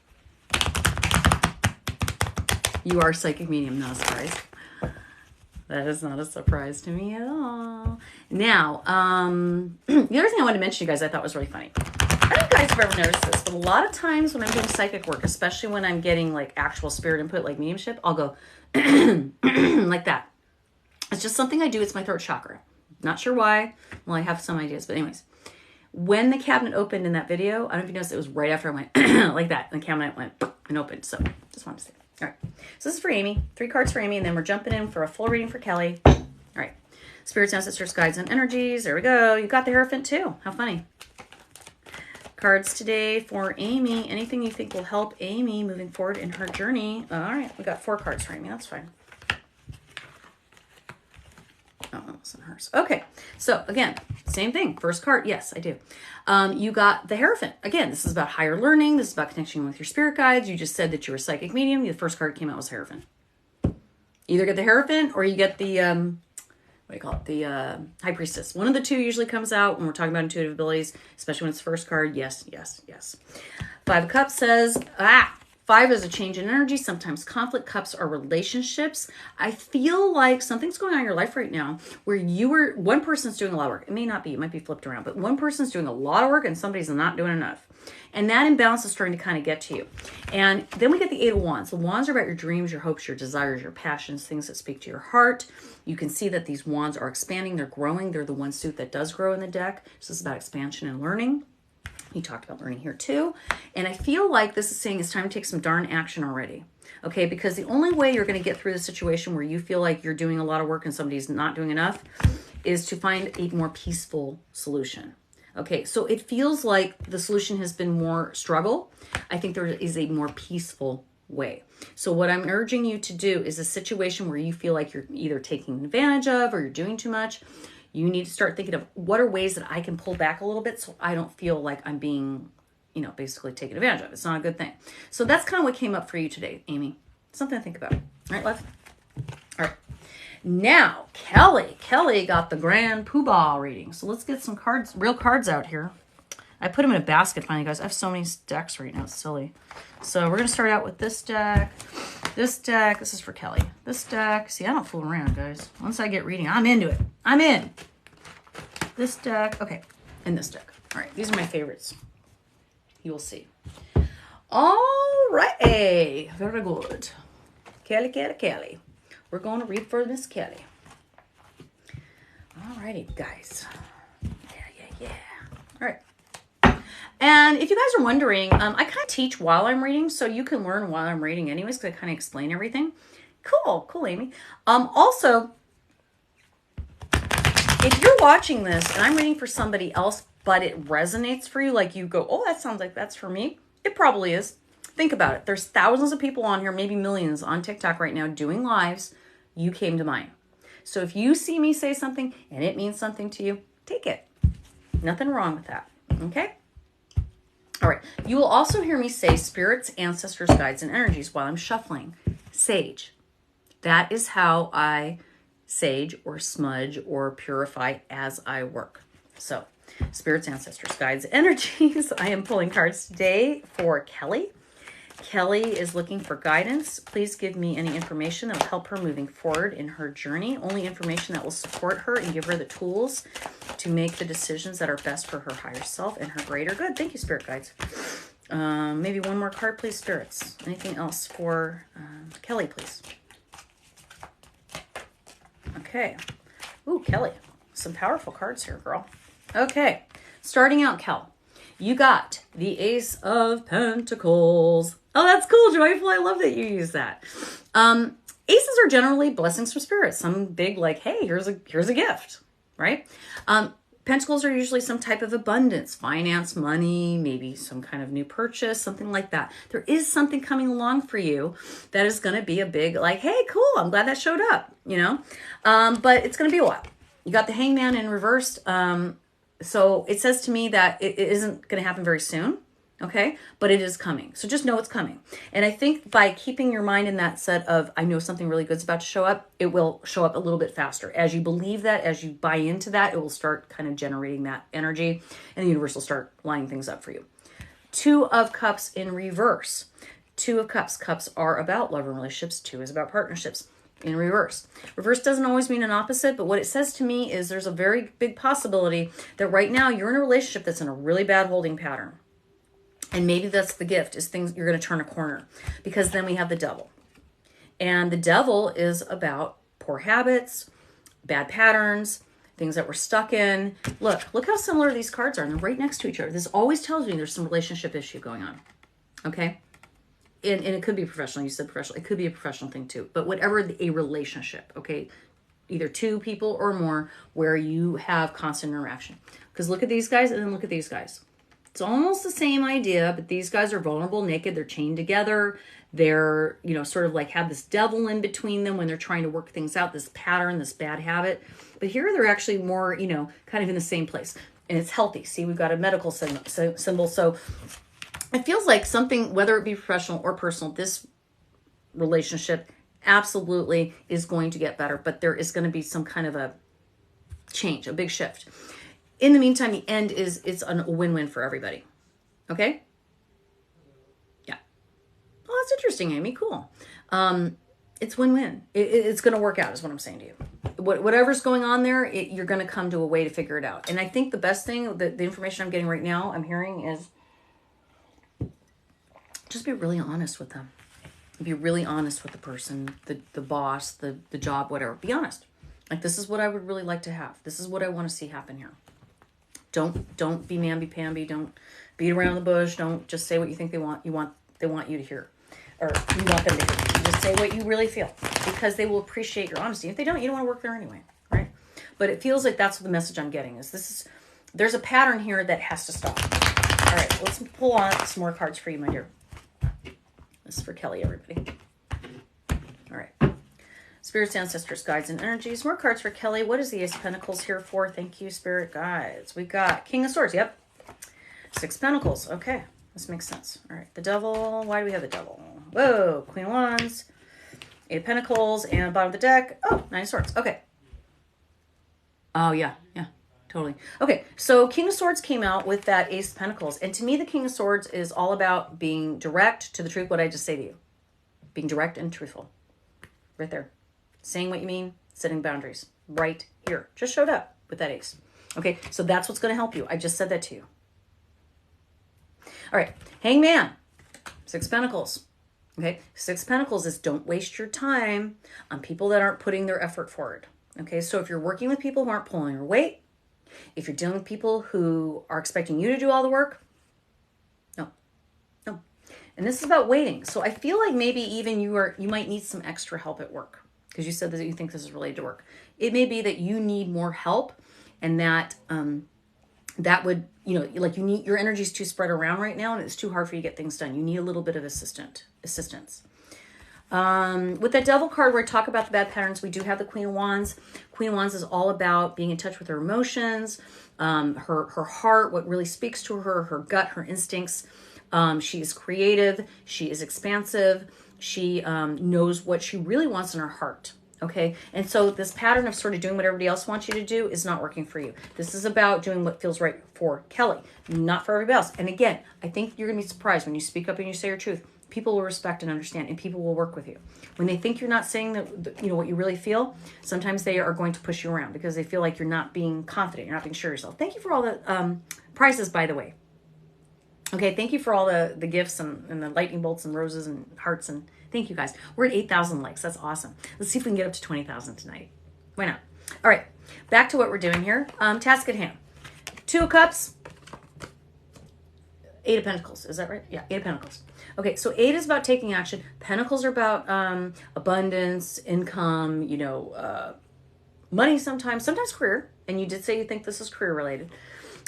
You are a psychic medium, not a surprise. That is not a surprise to me at all. Now, the other thing I wanted to mention to you guys I thought was really funny. I don't know if you guys have ever noticed this, but a lot of times when I'm doing psychic work, especially when I'm getting like actual spirit input, like mediumship, I'll go like that. It's just something I do. It's my throat chakra. Not sure why. Well, I have some ideas, but anyways. When the cabinet opened in that video, I don't know if you noticed, it was right after I went like that. And the cabinet went and opened. So just wanted to say that. All right. So this is for Amy. 3 cards for Amy, and then we're jumping in for a full reading for Kelly. All right. Spirits, ancestors, guides, and energies. There we go. You got the Hierophant too. How funny. Cards today for Amy. Anything you think will help Amy moving forward in her journey. All right. We got 4 cards for Amy. That's fine. Oh, that wasn't hers. Okay. So again, same thing. First card. Yes, I do. You got the Hierophant. Again, this is about higher learning. This is about connection with your spirit guides. You just said that you were a psychic medium. The first card came out was Hierophant. Either get the Hierophant or you get the, what do you call it? The High Priestess. One of the 2 usually comes out when we're talking about intuitive abilities, especially when it's the first card. Yes, yes, yes. 5 of Cups says, 5 is a change in energy, sometimes conflict. Cups are relationships. I feel like something's going on in your life right now where one person's doing a lot of work. It may not be, it might be flipped around, but one person's doing a lot of work and somebody's not doing enough. And that imbalance is starting to kind of get to you. And then we get the 8 of Wands. The Wands are about your dreams, your hopes, your desires, your passions, things that speak to your heart. You can see that these Wands are expanding, they're growing. They're the one suit that does grow in the deck. This is about expansion and learning. He talked about learning here too. And I feel like this is saying it's time to take some darn action already. Okay, because the only way you're going to get through the situation where you feel like you're doing a lot of work and somebody's not doing enough is to find a more peaceful solution. Okay, so it feels like the solution has been more struggle. I think there is a more peaceful way. So what I'm urging you to do is a situation where you feel like you're either taking advantage of or you're doing too much. You need to start thinking of what are ways that I can pull back a little bit so I don't feel like I'm being, you know, basically taken advantage of. It's not a good thing. So that's kind of what came up for you today, Amy. Something to think about. All right, love? All right. Now, Kelly. Kelly got the Grand Poobah reading. So let's get some cards, real cards out here. I put them in a basket finally, guys. I have so many decks right now. It's silly. So we're going to start out with this deck. This deck. This is for Kelly. This deck. See, I don't fool around, guys. Once I get reading, I'm into it. I'm in. This deck. Okay. And this deck. All right. These are my favorites. You will see. All right. Very good. Kelly, Kelly, Kelly. We're going to read for Miss Kelly. All righty, guys. Yeah. All right. And if you guys are wondering, I kind of teach while I'm reading, so you can learn while I'm reading anyways, because I kind of explain everything. Cool, Amy. Also, if you're watching this and I'm reading for somebody else, but it resonates for you, like you go, oh, that sounds like that's for me. It probably is. Think about it. There's thousands of people on here, maybe millions on TikTok right now doing lives. You came to mine. So if you see me say something and it means something to you, take it. Nothing wrong with that. Okay? All right. You will also hear me say spirits, ancestors, guides, and energies while I'm shuffling. Sage. That is how I sage or smudge or purify as I work. So spirits, ancestors, guides, energies. I am pulling cards today for Kelly. Kelly is looking for guidance. Please give me any information that will help her moving forward in her journey. Only information that will support her and give her the tools to make the decisions that are best for her higher self and her greater good. Thank you, Spirit Guides. Maybe one more card, please, Spirits. Anything else for Kelly, please? Okay. Ooh, Kelly. Some powerful cards here, girl. Okay. Starting out, Kel. You got the Ace of Pentacles. Oh, that's cool, Joyful. I love that you use that. Aces are generally blessings from spirit. Some big, like, hey, here's a gift, right? Pentacles are usually some type of abundance, finance, money, maybe some kind of new purchase, something like that. There is something coming along for you that is going to be a big, like, hey, cool, I'm glad that showed up, you know? But it's going to be a while. You got the Hangman in reversed. So it says to me that it isn't going to happen very soon. Okay, but it is coming. So just know it's coming. And I think by keeping your mind in that set of, I know something really good's about to show up, it will show up a little bit faster. As you believe that, as you buy into that, it will start kind of generating that energy and the universe will start lining things up for you. Two of Cups in reverse. Two of Cups. Cups are about love and relationships. Two is about partnerships. In reverse. Reverse doesn't always mean an opposite, but what it says to me is there's a very big possibility that right now you're in a relationship that's in a really bad holding pattern. And maybe that's the gift, is things you're going to turn a corner, because then we have the Devil. And the Devil is about poor habits, bad patterns, things that we're stuck in. Look how similar these cards are. And they're right next to each other. This always tells me there's some relationship issue going on. Okay? And it could be professional. You said professional. It could be a professional thing too. But whatever a relationship, okay? Either two people or more where you have constant interaction. Because look at these guys and then look at these guys. It's almost the same idea, but these guys are vulnerable, naked, they're chained together. They're, sort of like have this devil in between them when they're trying to work things out, this pattern, this bad habit. But here they're actually more, kind of in the same place. And it's healthy. See, we've got a medical symbol. So it feels like something, whether it be professional or personal, this relationship absolutely is going to get better. But there is going to be some kind of a change, a big shift. In the meantime, the end it's a win-win for everybody. Okay? Yeah. Oh, that's interesting, Amy. Cool. It's win-win. It's going to work out is what I'm saying to you. Whatever's going on there, you're going to come to a way to figure it out. And I think the best thing, the information I'm getting right now, I'm hearing is just be really honest with them. Be really honest with the person, the boss, the job, whatever. Be honest. Like, this is what I would really like to have. This is what I want to see happen here. Don't be mamby-pamby. Don't beat around the bush. Don't just say what you think they want you to hear. Or you want them to hear. Just say what you really feel. Because they will appreciate your honesty. If they don't, you don't want to work there anyway. Right? But it feels like that's the message I'm getting. There's a pattern here that has to stop. All right, let's pull on some more cards for you, my dear. This is for Kelly, everybody. All right. Spirits, ancestors, guides, and energies. More cards for Kelly. What is the Ace of Pentacles here for? Thank you, Spirit Guides. We've got King of Swords. Yep. 6 Pentacles. Okay. This makes sense. All right. The Devil. Why do we have the Devil? Whoa. Queen of Wands. 8 of Pentacles. And bottom of the deck. Oh, 9 of Swords. Okay. Oh, yeah. Yeah. Totally. Okay. So King of Swords came out with that Ace of Pentacles. And to me, the King of Swords is all about being direct to the truth. What I just say to you. Being direct and truthful. Right there. Saying what you mean, setting boundaries. Right here. Just showed up with that ace. Okay, so that's what's going to help you. I just said that to you. All right, Hangman. 6 Pentacles. Okay, 6 Pentacles is don't waste your time on people that aren't putting their effort forward. Okay, so if you're working with people who aren't pulling your weight, if you're dealing with people who are expecting you to do all the work, no. And this is about waiting. So I feel like maybe even you might need some extra help at work. Because you said that you think this is related to work. It may be that you need more help, and that that would, like you need, your energy's too spread around right now, and it's too hard for you to get things done. You need a little bit of assistance. With that Devil card where I talk about the bad patterns, we do have the Queen of Wands. Queen of Wands is all about being in touch with her emotions, her heart, what really speaks to her gut, her instincts. She is creative. She is expansive. She knows what she really wants in her heart, okay? And so this pattern of sort of doing what everybody else wants you to do is not working for you. This is about doing what feels right for Kelly, not for everybody else. And again, I think you're going to be surprised when you speak up and you say your truth. People will respect and understand, and people will work with you. When they think you're not saying what you really feel, sometimes they are going to push you around because they feel like you're not being confident, you're not being sure of yourself. Thank you for all the prizes, by the way. Okay, thank you for all the gifts and the lightning bolts and roses and hearts, and thank you guys. We're at 8,000 likes. That's awesome. Let's see if we can get up to 20,000 tonight. Why not? All right, back to what we're doing here. Task at hand. 2 of Cups, 8 of Pentacles. Is that right? Yeah, 8 of Pentacles. Okay, so 8 is about taking action. Pentacles are about abundance, income, money sometimes career. And you did say you think this is career related.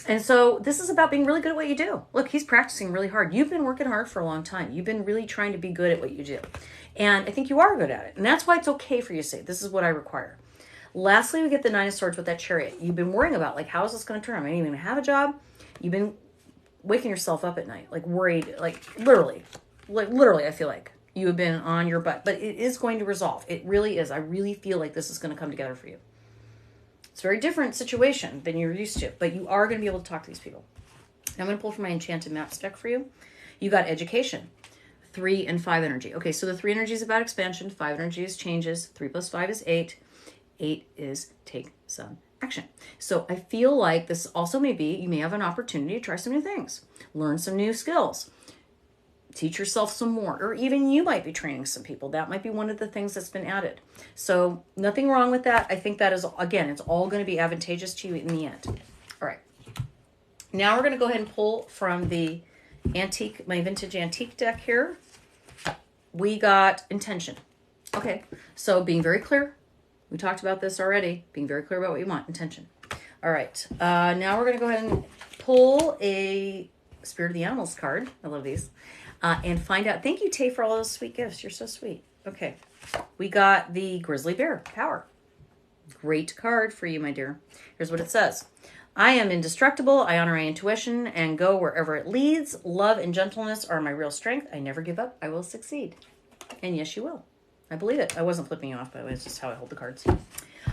And so this is about being really good at what you do. Look, he's practicing really hard. You've been working hard for a long time. You've been really trying to be good at what you do. And I think you are good at it. And that's why it's okay for you to say, this is what I require. Lastly, we get the 9 of Swords with that Chariot. You've been worrying about, like, how is this going to turn? Am I even going to have a job? You've been waking yourself up at night, like worried, like literally, I feel like you have been on your butt. But it is going to resolve. It really is. I really feel like this is going to come together for you. It's a very different situation than you're used to, but you are going to be able to talk to these people. Now I'm going to pull from my Enchanted Maps deck for you. You got education, 3 and 5 energy. Okay, so the 3 energy is about expansion. 5 energy is changes. 3 plus 5 is 8. 8 is take some action. So I feel like this also may be, you may have an opportunity to try some new things, learn some new skills, teach yourself some more, or even you might be training some people. That might be one of the things that's been added. So nothing wrong with that. I think that is, again, it's all going to be advantageous to you in the end. All right. Now we're going to go ahead and pull from the my vintage antique deck here. We got intention. Okay. So being very clear. We talked about this already. Being very clear about what you want. Intention. All right. Now we're going to go ahead and pull a Spirit of the Animals card. I love these. And find out. Thank you, Tay, for all those sweet gifts. You're so sweet. Okay. We got the Grizzly Bear Power. Great card for you, my dear. Here's what it says. I am indestructible. I honor my intuition and go wherever it leads. Love and gentleness are my real strength. I never give up. I will succeed. And yes, you will. I believe it. I wasn't flipping you off, by the way. It's just how I hold the cards.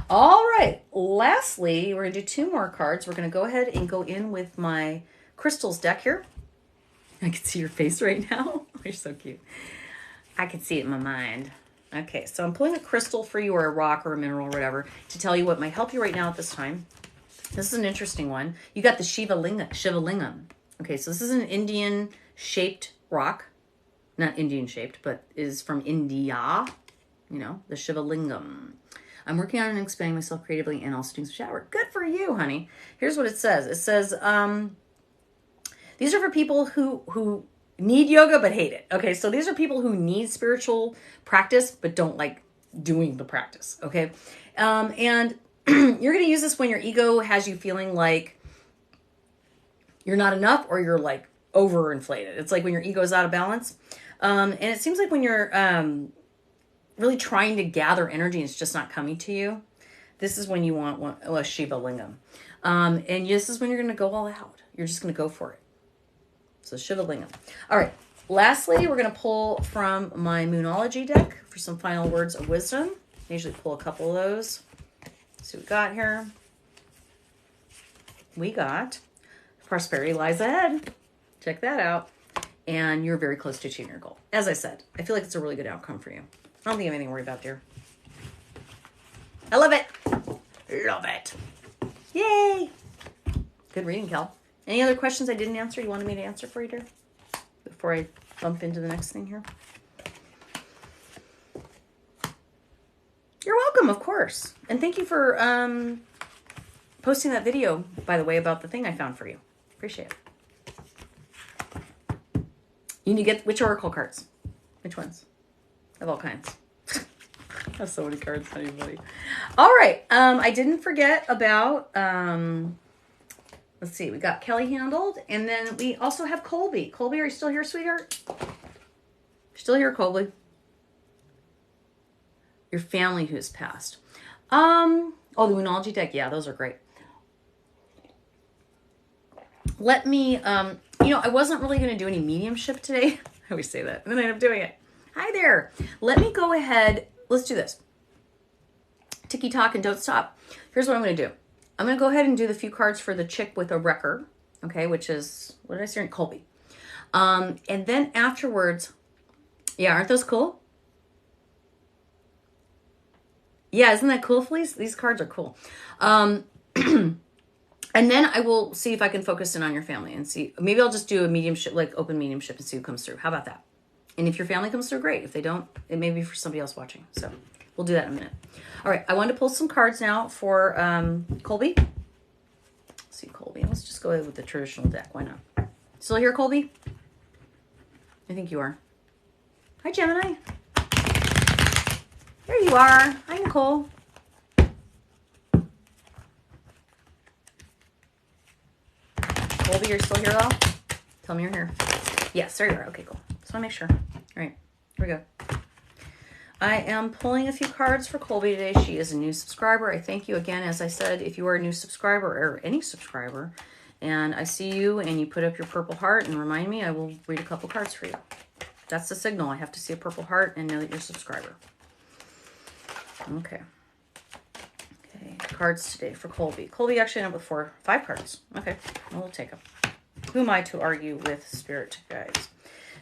All right. Lastly, we're going to do 2 more cards. We're going to go ahead and go in with my crystals deck here. I can see your face right now. You're so cute. I can see it in my mind. Okay, so I'm pulling a crystal for you, or a rock, or a mineral, or whatever, to tell you what might help you right now at this time. This is an interesting one. You got the Shiva Lingam. Okay, so this is an Indian-shaped rock. Not Indian-shaped, but is from India. The Shiva Lingam. I'm working on and expanding myself creatively and also doing some shadow work. Good for you, honey. Here's what it says. It says, these are for people who need yoga but hate it. Okay, so these are people who need spiritual practice but don't like doing the practice. Okay, and you're going to use this when your ego has you feeling like you're not enough, or you're like overinflated. It's like when your ego is out of balance. And it seems like when you're really trying to gather energy and it's just not coming to you, this is when you want a Shiva Lingam. And this is when you're going to go all out. You're just going to go for it. So Shiva Lingam. All right. Lastly, we're going to pull from my Moonology deck for some final words of wisdom. I usually pull a couple of those. Let's see what we got here. We got prosperity lies ahead. Check that out. And you're very close to achieving your goal. As I said, I feel like it's a really good outcome for you. I don't think I have anything to worry about, dear. I love it. Love it. Yay. Good reading, Kel. Any other questions I didn't answer you wanted me to answer for you, dear? Before I bump into the next thing here. You're welcome, of course. And thank you for posting that video, by the way, about the thing I found for you. Appreciate it. You need to get which oracle cards? Which ones? Of all kinds. I have so many cards, not even funny. All right. I didn't forget about, let's see, we got Kelly handled, and then we also have Colby. Colby, are you still here, sweetheart? Still here, Colby? Your family who's passed. Oh, the Moonology deck. Yeah, those are great. Let me, I wasn't really going to do any mediumship today. I always say that, and then I end up doing it. Hi there. Let me go ahead. Let's do this. Ticky tock and don't stop. Here's what I'm going to do. I'm going to go ahead and do the few cards for the chick with a wrecker. Okay, which is, what did I say? Colby. And then afterwards, Yeah, aren't those cool? Yeah, isn't that cool, Felice? These cards are cool. And then I will see if I can focus in on your family and see. Maybe I'll just do a mediumship, like open mediumship, and see who comes through. How about that? And if your family comes through, great. If they don't, it may be for somebody else watching. So we'll do that in a minute. All right, I wanted to pull some cards now for Colby. Let's see, Colby. Let's just go with the traditional deck. Why not? Still here, Colby? I think you are. Hi, Gemini. There you are. Hi, Nicole. Colby, you're still here, though? Tell me you're here. Yes, there you are. Okay, cool. Just want to make sure. All right, here we go. I am pulling a few cards for Colby today. She is a new subscriber. I thank you again. As I said, if you are a new subscriber or any subscriber, and I see you and you put up your purple heart and remind me, I will read a couple cards for you. That's the signal. I have to see a purple heart and know that you're a subscriber. Okay. Okay, cards today for Colby. Colby actually ended up with 5 cards. Okay, well, we'll take them. Who am I to argue with Spirit Guides?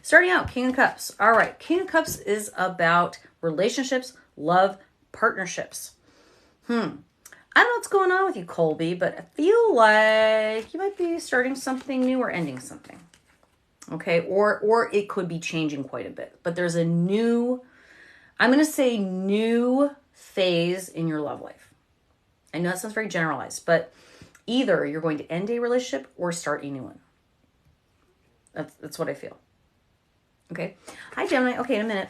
Starting out, King of Cups. All right, King of Cups is about relationships, love, partnerships. I don't know what's going on with you, Colby, but I feel like you might be starting something new or ending something. Okay, or it could be changing quite a bit. But there's a new, I'm going to say new phase in your love life. I know that sounds very generalized, but either you're going to end a relationship or start a new one. That's what I feel. Okay. Hi, Gemini. Okay, in a minute.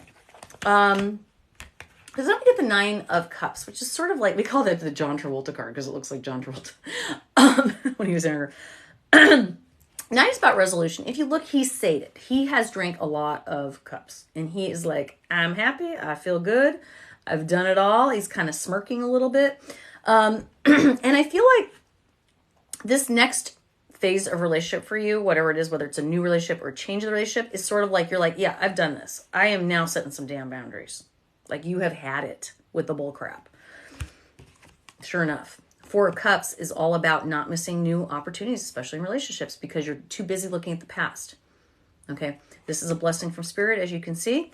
Because then we get the 9 of Cups, which is sort of like, we call that the John Travolta card because it looks like John Travolta when he was younger. 9 is about resolution. If you look, he's sated. He has drank a lot of cups. And he is like, I'm happy. I feel good. I've done it all. He's kind of smirking a little bit. And I feel like this next phase of relationship for you, whatever it is, whether it's a new relationship or change of the relationship, is sort of like, you're like, yeah, I've done this. I am now setting some damn boundaries. Like, you have had it with the bull crap. Sure enough. 4 of Cups is all about not missing new opportunities, especially in relationships, because you're too busy looking at the past. Okay. This is a blessing from Spirit, as you can see.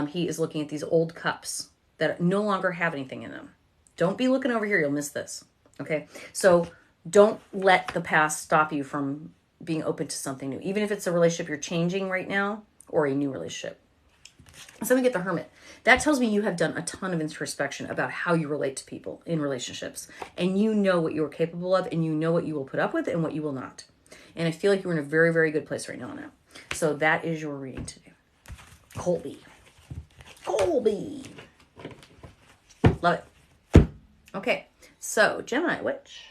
He is looking at these old cups that no longer have anything in them. Don't be looking over here. You'll miss this. Okay. So don't let the past stop you from being open to something new, even if it's a relationship you're changing right now or a new relationship. So we get the Hermit. That tells me you have done a ton of introspection about how you relate to people in relationships. And you know what you're capable of, and you know what you will put up with and what you will not. And I feel like you're in a very, very good place right now. So that is your reading today. Colby. Colby. Love it. Okay. So Gemini Witch.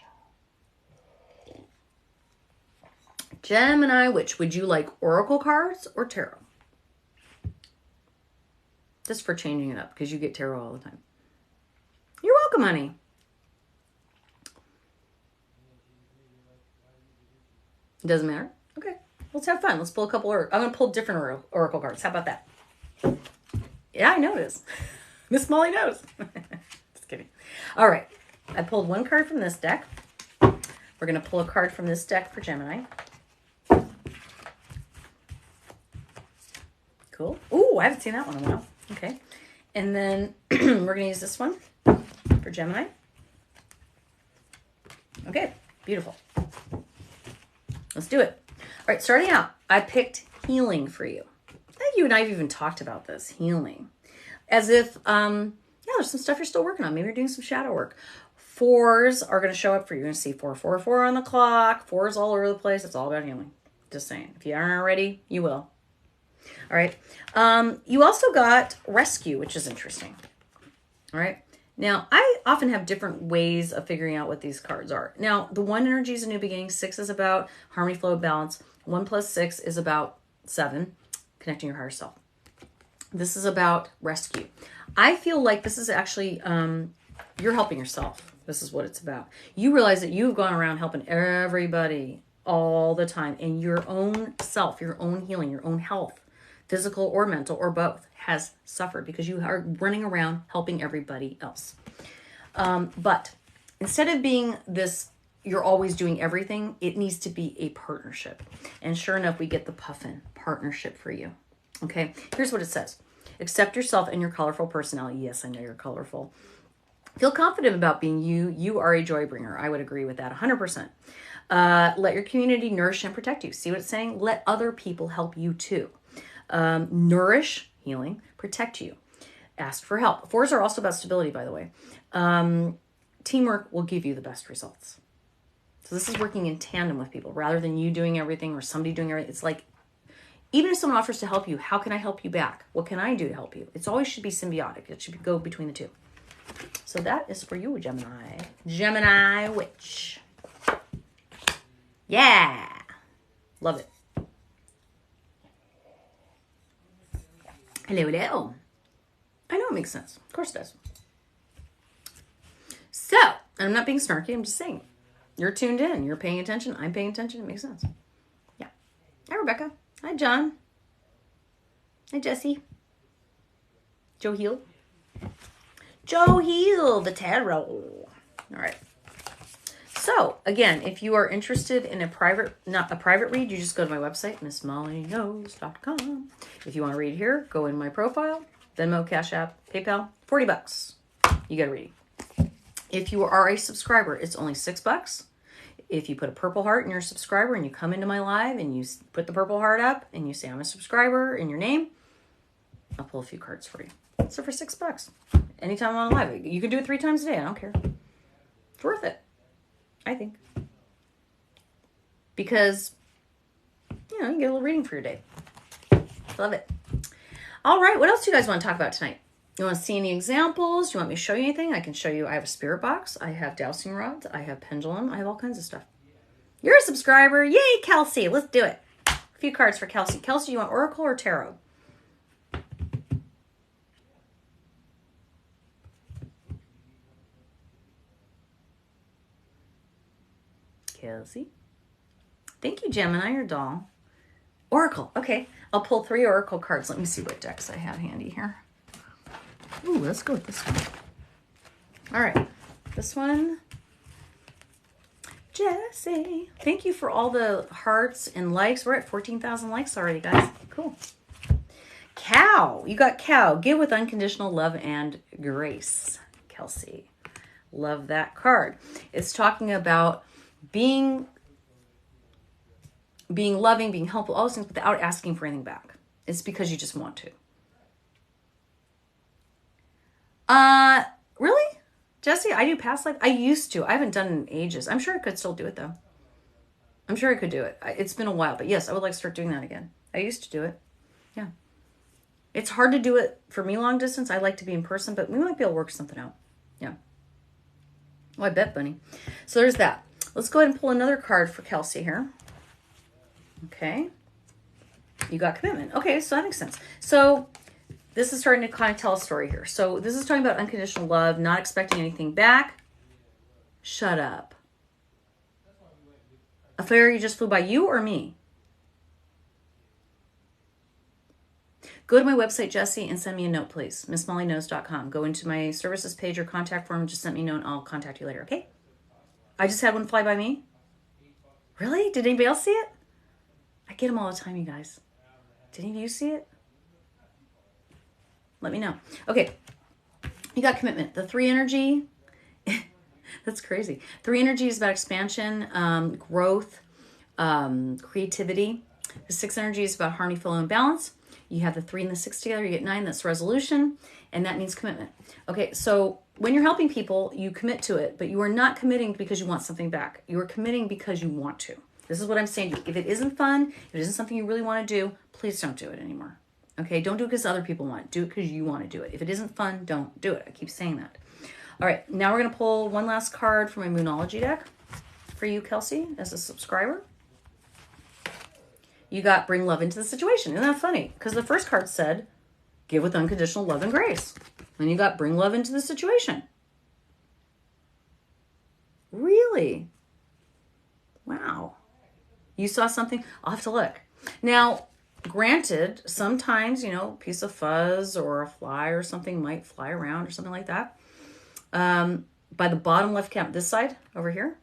Gemini Witch. Would you like Oracle cards or Tarot? Just for changing it up, because you get tarot all the time. You're welcome, honey. It doesn't matter? Okay. Let's have fun. Let's pull a couple. I'm going to pull different oracle cards. How about that? Yeah, I noticed. Miss Molly knows. Just kidding. All right. I pulled 1 card from this deck. We're going to pull a card from this deck for Gemini. Cool. Ooh, I haven't seen that one in a while. Okay. And then we're going to use this one for Gemini. Okay. Beautiful. Let's do it. All right. Starting out, I picked healing for you. I think you and I have even talked about this. Healing. As if, yeah, there's some stuff you're still working on. Maybe you're doing some shadow work. 4s are going to show up for you. You're going to see 4, 4, 4 on the clock. 4s all over the place. It's all about healing. Just saying. If you aren't already, you will. All right. You also got rescue, which is interesting. All right. Now, I often have different ways of figuring out what these cards are. Now, the 1 energy is a new beginning. 6 is about harmony, flow, balance. 1 plus 6 is about 7, connecting your higher self. This is about rescue. I feel like this is actually, you're helping yourself. This is what it's about. You realize that you've gone around helping everybody all the time, and your own self, your own healing, your own health, physical or mental or both, has suffered because you are running around helping everybody else. But instead of being this, you're always doing everything, it needs to be a partnership. And sure enough, we get the Puffin partnership for you. Okay, here's what it says. Accept yourself and your colorful personality. Yes, I know you're colorful. Feel confident about being you. You are a joy bringer. I would agree with that 100%. Let your community nourish and protect you. See what it's saying? Let other people help you too. Nourish, healing, protect you. Ask for help. 4s are also about stability, by the way. Teamwork will give you the best results. So this is working in tandem with people rather than you doing everything or somebody doing everything. It's like, even if someone offers to help you, how can I help you back? What can I do to help you? It always should be symbiotic. It should go between the two. So that is for you, Gemini. Gemini witch. Yeah. Love it. Hello, hello. I know it makes sense. Of course it does. So, I'm not being snarky. I'm just saying. You're tuned in. You're paying attention. I'm paying attention. It makes sense. Yeah. Hi, Rebecca. Hi, John. Hi, Jesse. Joe Heal. Joe Heal, the tarot. All right. So, again, if you are interested in a private read, you just go to my website, MissMollyKnows.com. If you want to read here, go in my profile, Venmo, Cash App, PayPal, $40. You get a reading. If you are a subscriber, it's only $6. If you put a purple heart and you're a subscriber and you come into my live and you put the purple heart up and you say, I'm a subscriber in your name, I'll pull a few cards for you. So for $6, anytime I'm on live, you can do it 3 times a day. I don't care. It's worth it, I think. Because, you know, you get a little reading for your day. Love it. All right. What else do you guys want to talk about tonight? You want to see any examples? You want me to show you anything? I can show you. I have a spirit box. I have dowsing rods. I have pendulum. I have all kinds of stuff. You're a subscriber. Yay, Kelsey. Let's do it. A few cards for Kelsey. Kelsey, you want oracle or tarot? Kelsey. Thank you, Gemini, your doll. Oracle. Okay. I'll pull 3 oracle cards. Let me see what decks I have handy here. Ooh, let's go with this one. All right. This one. Jesse. Thank you for all the hearts and likes. We're at 14,000 likes already, guys. Cool. Cow. You got cow. Give with unconditional love and grace. Kelsey. Love that card. It's talking about being loving, being helpful, all those things without asking for anything back. It's because you just want to. Really? Jesse, I do past life. I used to. I haven't done it in ages. I'm sure I could still do it though. I'm sure I could do it. It's been a while, but yes, I would like to start doing that again. I used to do it. Yeah. It's hard to do it for me long distance. I like to be in person, but we might be able to work something out. Yeah. Oh, I bet, Bunny. So there's that. Let's go ahead and pull another card for Kelsey here. Okay. You got commitment. Okay, so that makes sense. So this is starting to kind of tell a story here. So this is talking about unconditional love, not expecting anything back. Shut up. A fairy just flew by you or me? Go to my website, Jesse, and send me a note, please. MissMollyKnows.com. Go into my services page or contact form. Just send me a note and I'll contact you later, okay? I just had one fly by me. Really? Did anybody else see it? I get them all the time, you guys. Did any of you see it? Let me know. Okay. You got commitment. The 3 energy. That's crazy. 3 energy is about expansion, growth, creativity. The 6 energy is about harmony, flow, and balance. You have the 3 and the 6 together, you get 9. That's resolution, and that means commitment. Okay, so when you're helping people, you commit to it, but you are not committing because you want something back. You are committing because you want to. This is what I'm saying to you. If it isn't fun, if it isn't something you really want to do, please don't do it anymore. Okay, don't do it because other people want it. Do it because you want to do it. If it isn't fun, don't do it. I keep saying that. All right, now we're going to pull one last card from my Moonology deck for you, Kelsey, as a subscriber. You got bring love into the situation. Isn't that funny? Because the first card said, give with unconditional love and grace. Then you got bring love into the situation. Really? Wow. You saw something? I'll have to look. Now, granted, sometimes, you know, a piece of fuzz or a fly or something might fly around or something like that. By the bottom left camp, this side over here.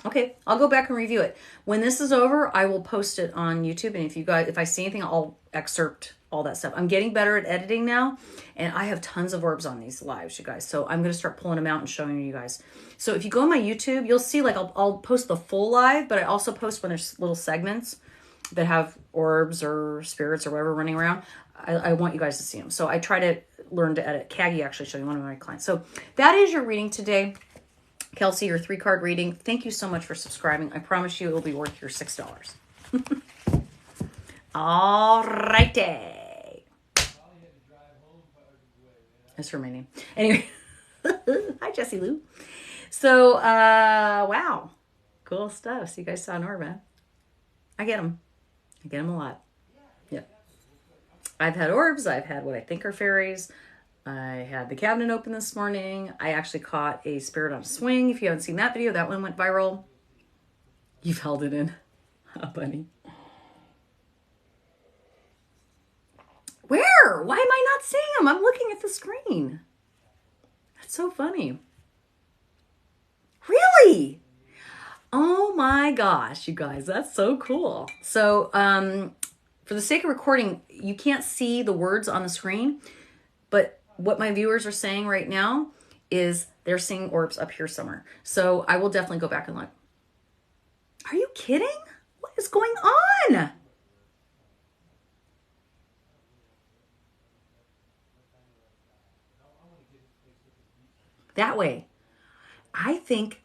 Okay, I'll go back and review it. When this is over, I will post it on YouTube. And if I see anything, I'll excerpt all that stuff. I'm getting better at editing now, and I have tons of orbs on these lives, you guys. So I'm going to start pulling them out and showing you guys. So if you go on my YouTube, you'll see like I'll post the full live, but I also post when there's little segments that have orbs or spirits or whatever running around. I want you guys to see them. So I try to learn to edit. Kagi actually showed me, one of my clients. So that is your reading today. Kelsey, your 3-card reading. Thank you so much for subscribing. I promise you it will be worth your $6. All righty. That's her my name. Anyway. Hi, Jessie Lou. So, wow. Cool stuff. So you guys saw Norma. I get them. I get them a lot. Yeah. I've had orbs. I've had what I think are fairies. I had the cabinet open this morning. I actually caught a spirit on a swing. If you haven't seen that video, that one went viral. You've held it in. Oh, bunny. Where? Why am I not seeing them? I'm looking at the screen. That's so funny. Really? Oh my gosh, you guys, that's so cool. So, for the sake of recording, you can't see the words on the screen, but what my viewers are saying right now is they're seeing orbs up here somewhere. So I will definitely go back and look. Are you kidding? What is going on? That way. I think,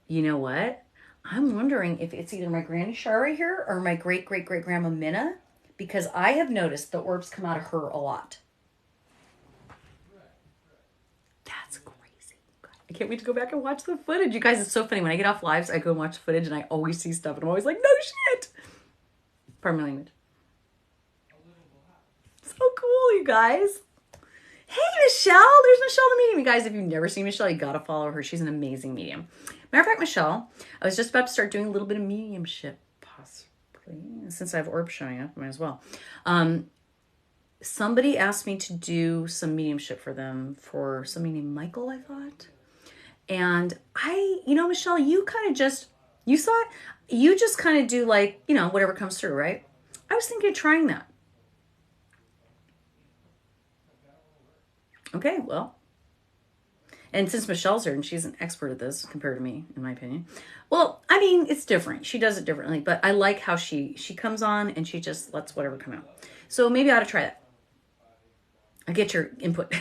you know what? I'm wondering if it's either my Granny Shara here or my great-great-great-grandma Minna, because I have noticed the orbs come out of her a lot. That's crazy. I can't wait to go back and watch the footage. You guys, it's so funny. When I get off lives, I go and watch the footage, and I always see stuff, and I'm always like, no shit. Pardon my language. So cool, you guys. Hey, Michelle. There's Michelle the medium. You guys, if you've never seen Michelle, you got to follow her. She's an amazing medium. Matter of fact, Michelle, I was just about to start doing a little bit of mediumship, possibly. Since I have orbs showing up, might as well. Somebody asked me to do some mediumship for them for somebody named Michael, I thought. And Michelle, you kind of just, you saw it. You just kind of do like, whatever comes through, right? I was thinking of trying that. Okay, well, and since Michelle's here and she's an expert at this compared to me, in my opinion, well, I mean, it's different. She does it differently, but I like how she comes on and she just lets whatever come out. So maybe I ought to try that. I get your input.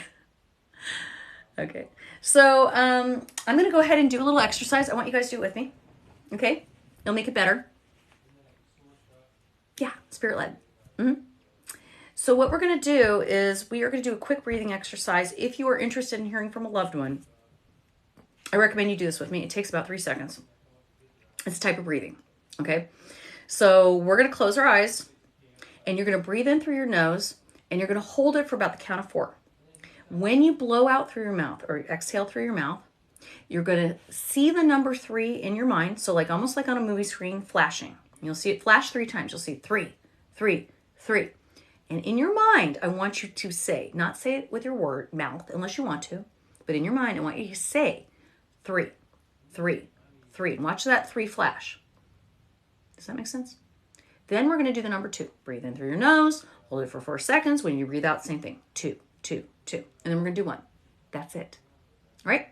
Okay, so I'm going to go ahead and do a little exercise. I want you guys to do it with me. Okay, it'll make it better. Yeah, spirit led. Mm-hmm. So what we're going to do is we are going to do a quick breathing exercise. If you are interested in hearing from a loved one, I recommend you do this with me. It takes about 3 seconds. It's a type of breathing, okay? So we're going to close our eyes, and you're going to breathe in through your nose, and you're going to hold it for about the count of 4. When you blow out through your mouth or exhale through your mouth, you're going to see the number 3 in your mind, so like almost like on a movie screen, flashing. You'll see it flash 3 times. You'll see 3, 3, 3. And in your mind, I want you to say, not say it with your mouth, unless you want to, but in your mind, I want you to say 3, 3, 3. And watch that 3 flash. Does that make sense? Then we're going to do the number 2. Breathe in through your nose, hold it for 4 seconds. When you breathe out, same thing. 2, 2, 2. And then we're going to do 1. That's it. All right?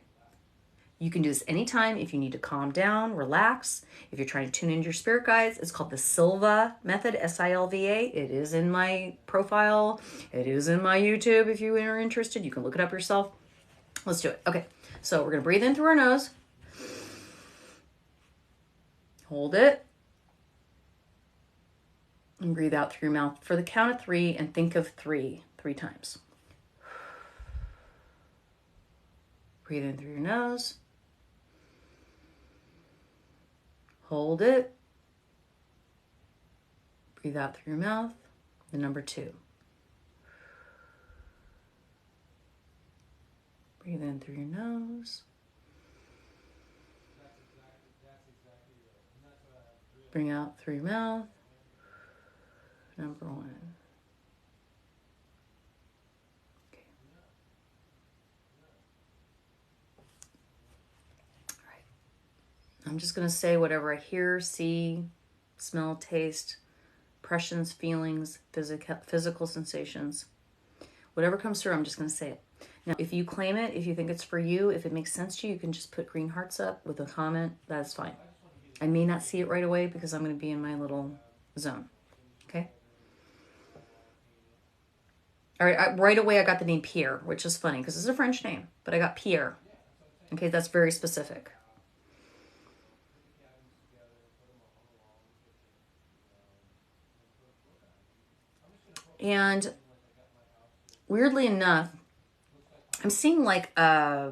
You can do this anytime if you need to calm down, relax. If you're trying to tune into your spirit guides, it's called the Silva method, S-I-L-V-A. It is in my profile. It is in my YouTube. If you are interested, you can look it up yourself. Let's do it. Okay, so we're going to breathe in through our nose. Hold it. And breathe out through your mouth for the count of 3 and think of 3 times. Breathe in through your nose. Hold it. Breathe out through your mouth. The number 2. Breathe in through your nose. Bring out through your mouth. Number 1. Okay. All right. I'm just going to say whatever I hear, see, smell, taste, impressions, feelings, physical sensations. Whatever comes through, I'm just going to say it. Now, if you claim it, if you think it's for you, if it makes sense to you, you can just put green hearts up with a comment. That's fine. I may not see it right away because I'm going to be in my little zone. Okay? All right, right away I got the name Pierre, which is funny because it's a French name, but I got Pierre. Okay, that's very specific. And weirdly enough, I'm seeing like I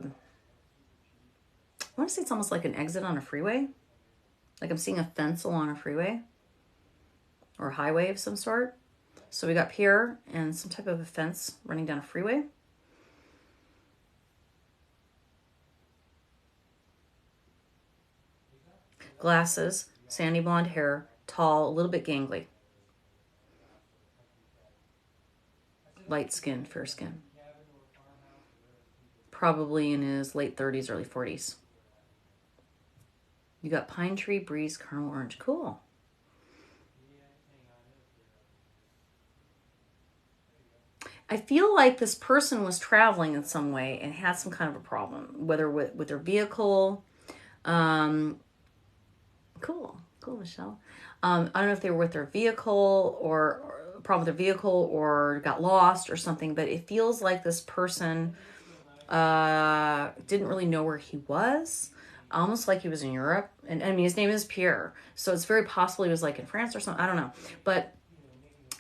want to say it's almost like an exit on a freeway. Like I'm seeing a fence along a freeway or a highway of some sort. So we got Pierre and some type of a fence running down a freeway. Glasses, sandy blonde hair, tall, a little bit gangly. Light skin, fair skin. Probably in his late 30s, early 40s. You got pine tree, breeze, caramel orange. Cool. I feel like this person was traveling in some way and had some kind of a problem, whether with their vehicle. Cool, Michelle. I don't know if they were with their vehicle or a problem with their vehicle or got lost or something, but it feels like this person didn't really know where he was. Almost like he was in Europe. And I mean, his name is Pierre. So it's very possible he was like in France or something. I don't know. But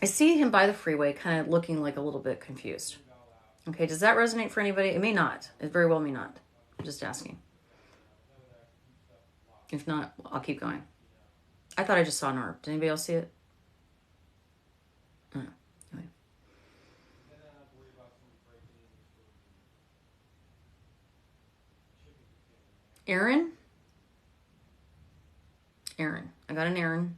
I see him by the freeway kind of looking like a little bit confused. Okay, does that resonate for anybody? It may not. It very well may not. I'm just asking. If not, I'll keep going. I thought I just saw an orb. Did anybody else see it? Oh, anyway. Aaron? Aaron. I got an Aaron.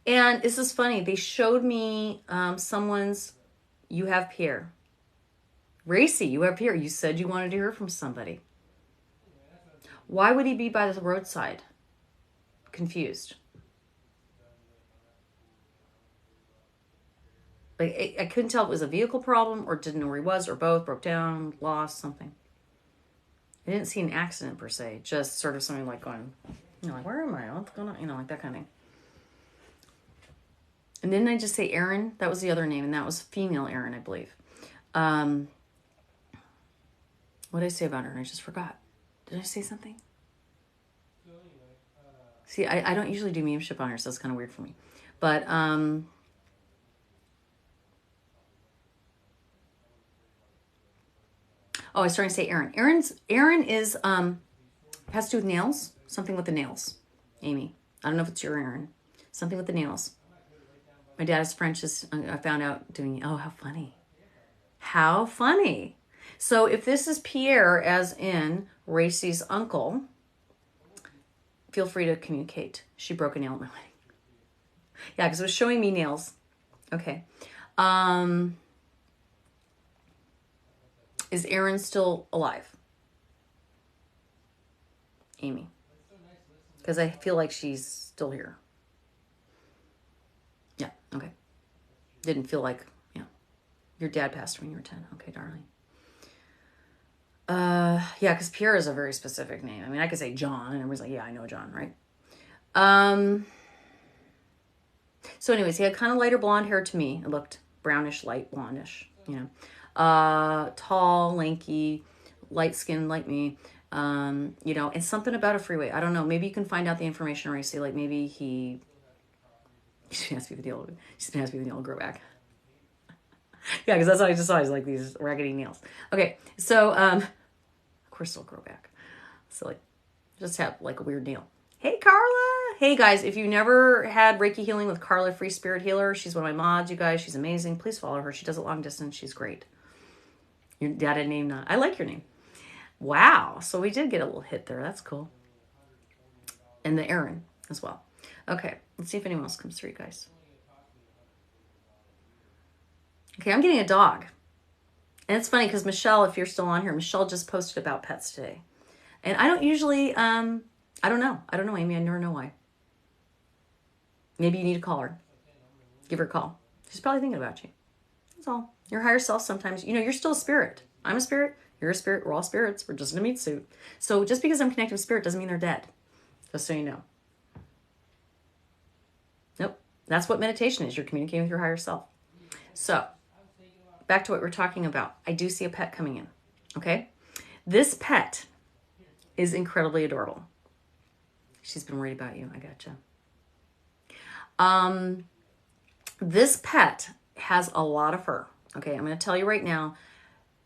And this is funny. They showed me someone's, you have Pierre. Racy, you have Pierre. You said you wanted to hear from somebody. Why would he be by the roadside? Confused. Like I couldn't tell if it was a vehicle problem or didn't know where he was or both, broke down, lost, something. I didn't see an accident per se, just sort of something like going, like, where am I? What's going on? Like that kind of thing. And didn't I just say Aaron? That was the other name, and that was female Aaron, I believe. What did I say about her? I just forgot. Did I say something? See, I don't usually do mediumship on her, so it's kind of weird for me. But, oh, I was starting to say Aaron. Aaron is, has to do with nails. Something with the nails. Amy. I don't know if it's your Aaron. Something with the nails. My dad is French. I found out doing, oh, how funny. How funny. So if this is Pierre, as in Racy's uncle, feel free to communicate. She broke a nail at my wedding. Yeah, because it was showing me nails. Okay. Is Aaron still alive? Amy. Because I feel like she's still here. Yeah, okay. Didn't feel like, yeah. Your dad passed when you were 10. Okay, darling. Yeah, because Pierre is a very specific name. I mean, I could say John, and everybody's like, yeah, I know John, right? So anyways, he had kind of lighter blonde hair to me. It looked brownish, light blondish, you know. Tall, lanky, light skin like me. You know, and something about a freeway. I don't know. Maybe you can find out the information, Racy. Like maybe he should ask me the deal. She's gonna ask me the deal to grow back. Yeah, because that's what I just saw. Is like these raggedy nails. Okay, so of course they'll grow back. So like, just have like a weird nail. Hey Carla. Hey guys, if you never had Reiki healing with Carla, Free Spirit Healer, she's one of my mods. You guys, she's amazing. Please follow her. She does it long distance. She's great. Your dad had name. I like your name. Wow. So we did get a little hit there. That's cool. And the Aaron as well. Okay. Let's see if anyone else comes through, you guys. Okay, I'm getting a dog. And it's funny because Michelle, if you're still on here, Michelle just posted about pets today. And I don't usually I don't know. I don't know, Amy. I never know why. Maybe you need to call her. Give her a call. She's probably thinking about you. That's all. Your higher self sometimes, you're still a spirit. I'm a spirit. You're a spirit. We're all spirits. We're just in a meat suit. So just because I'm connected with spirit doesn't mean they're dead. Just so you know. Nope. That's what meditation is. You're communicating with your higher self. So back to what we're talking about. I do see a pet coming in. Okay. This pet is incredibly adorable. She's been worried about you. I gotcha. This pet has a lot of fur. Okay, I'm going to tell you right now.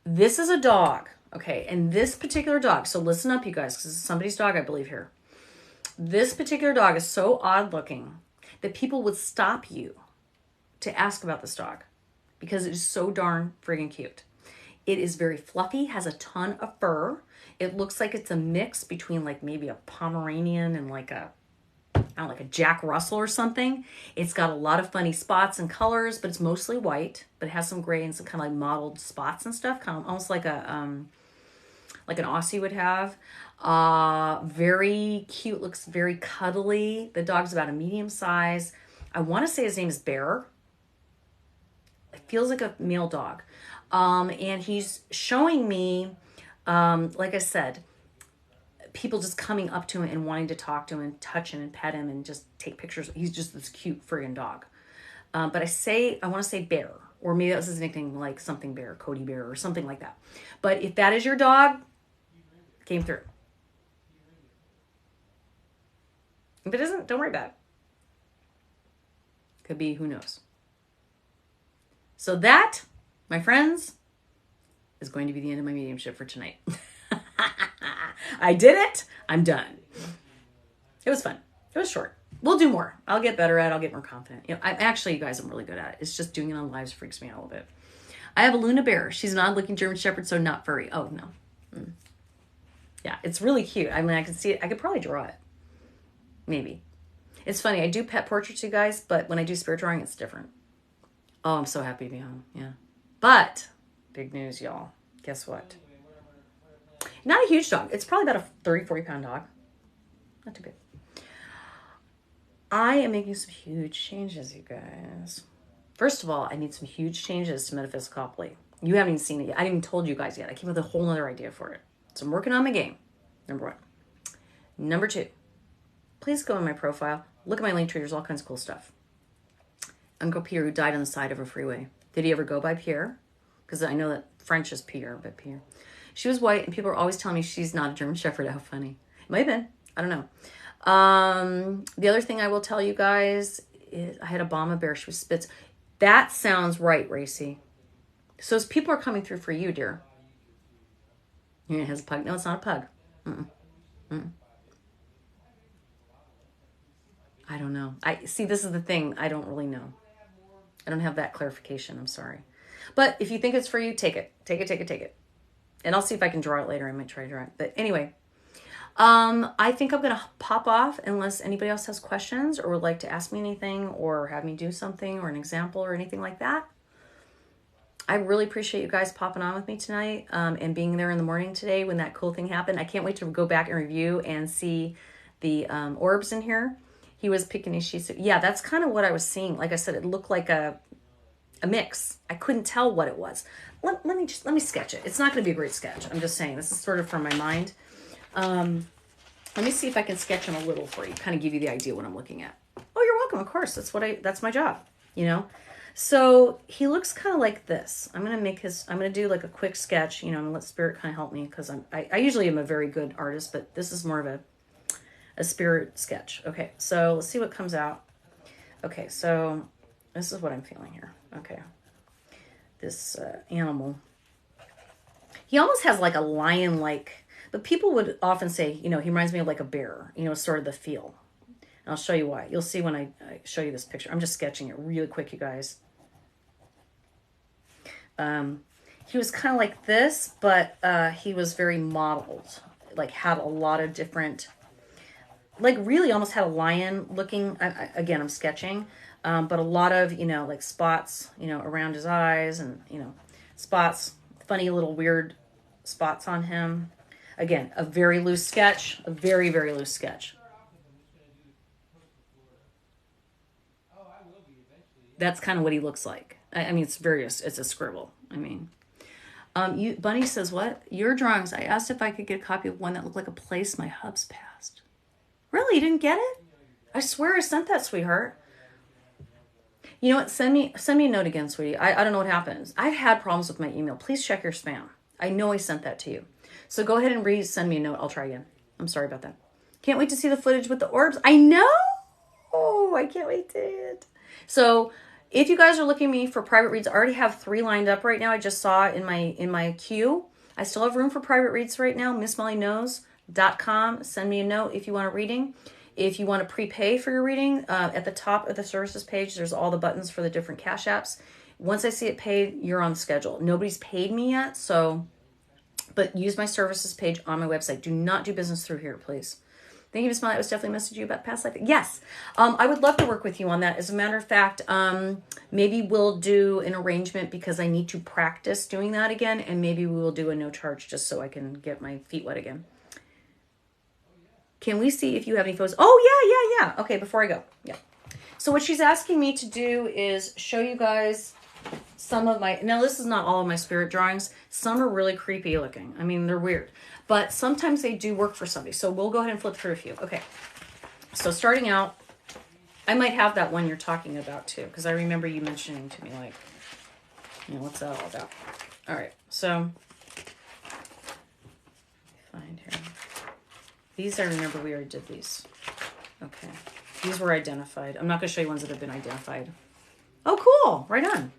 This is a dog. Okay, and this particular dog. So listen up, you guys, because it's somebody's dog, I believe here. This particular dog is so odd looking that people would stop you to ask about this dog because it is so darn friggin' cute. It is very fluffy, has a ton of fur. It looks like it's a mix between like maybe a Pomeranian and like a Jack Russell or something. It's got a lot of funny spots and colors, but it's mostly white, but it has some gray and some kind of like mottled spots and stuff, kind of almost like an Aussie would have. Very cute, looks very cuddly. The dog's about a medium size. I want to say his name is Bear. It feels like a male dog. And he's showing me, like I said, people just coming up to him and wanting to talk to him and touch him and pet him and just take pictures. He's just this cute friggin' dog. But I want to say Bear, or maybe that was his nickname, like something Bear, Cody Bear, or something like that. But if that is your dog, came through. If it isn't, don't worry about it. Could be, who knows. So that, my friends, is going to be the end of my mediumship for tonight. I did it. I'm done. It was fun. It was short. We'll do more. I'll get better at it. I'll get more confident. You guys, I'm really good at it. It's just doing it on lives freaks me out a little bit. I have a Luna Bear. She's an odd-looking German Shepherd, so not furry. Oh, no. Yeah, it's really cute. I mean, I can see it. I could probably draw it. Maybe. It's funny. I do pet portraits, you guys, but when I do spirit drawing, it's different. Oh, I'm so happy to be home. Yeah. But, big news, y'all. Guess what? Not a huge dog. It's probably about a 30, 40-pound dog. Not too big. I am making some huge changes, you guys. First of all, I need some huge changes to Metaphysically. You haven't even seen it yet. I haven't even told you guys yet. I came with a whole other idea for it. So I'm working on my game. Number 1. Number 2. Please go in my profile. Look at my link tree. There's all kinds of cool stuff. Uncle Pierre, who died on the side of a freeway. Did he ever go by Pierre? Because I know that French is Pierre, but Pierre. She was white, and people are always telling me she's not a German Shepherd. How funny. It might have been. I don't know. The other thing I will tell you guys is I had a Obama Bear. She was Spitz. That sounds right, Racy. So as people are coming through for you, dear. Yeah, it has a pug. No, it's not a pug. I don't know. This is the thing. I don't really know. I don't have that clarification. I'm sorry. But if you think it's for you, take it. Take it, take it, take it. And I'll see if I can draw it later. I might try to draw it. But anyway, I think I'm going to pop off unless anybody else has questions or would like to ask me anything or have me do something or an example or anything like that. I really appreciate you guys popping on with me tonight and being there in the morning today when that cool thing happened. I can't wait to go back and review and see the orbs in here. He was picking his sheets. Yeah, that's kind of what I was seeing. Like I said, it looked like a mix. I couldn't tell what it was. Let me sketch it. It's not going to be a great sketch. I'm just saying this is sort of from my mind. Let me see if I can sketch him a little for you, kind of give you the idea what I'm looking at. Oh, you're welcome. Of course, that's my job. So he looks kind of like this. I'm going to do like a quick sketch, and let spirit kind of help me because I usually am a very good artist, but this is more of a spirit sketch. Okay, so let's see what comes out. Okay, so this is what I'm feeling here. Okay, this animal. He almost has like a lion-like, but people would often say, he reminds me of like a bear, sort of the feel. And I'll show you why. You'll see when I show you this picture. I'm just sketching it really quick, you guys. He was kind of like this, but he was very modeled, like had a lot of different, like really almost had a lion looking, again, I'm sketching, but a lot of, like spots, around his eyes and, spots, funny little weird spots on him. Again, a very loose sketch, a very, very loose sketch. That's kind of what he looks like. I mean, it's a scribble. I mean, Bunny says, what? Your drawings. I asked if I could get a copy of one that looked like a place my hubs passed. Really? You didn't get it? I swear I sent that, sweetheart. You know what? Send me a note again, sweetie. I don't know what happens. I've had problems with my email. Please check your spam. I know I sent that to you. So go ahead and send me a note. I'll try again. I'm sorry about that. Can't wait to see the footage with the orbs. I know. Oh, I can't wait to it. So if you guys are looking at me for private reads, I already have 3 lined up right now. I just saw in my queue. I still have room for private reads right now. MissMollyKnows.com. Send me a note if you want a reading. If you want to prepay for your reading, at the top of the services page, there's all the buttons for the different cash apps. Once I see it paid, you're on the schedule. Nobody's paid me yet, but use my services page on my website. Do not do business through here, please. Thank you, Miss Molly. I was definitely messaging you about past life. Yes, I would love to work with you on that. As a matter of fact, maybe we'll do an arrangement because I need to practice doing that again, and maybe we will do a no charge just so I can get my feet wet again. Can we see if you have any photos? Oh, yeah. Okay, before I go. Yeah. So what she's asking me to do is show you guys some of my... Now, this is not all of my spirit drawings. Some are really creepy looking. I mean, they're weird. But sometimes they do work for somebody. So we'll go ahead and flip through a few. Okay. So starting out, I might have that one you're talking about too. Because I remember you mentioning to me, like, what's that all about? All right. So, find here. These I remember we already did these. Okay. These were identified. I'm not going to show you ones that have been identified. Oh, cool. Right on.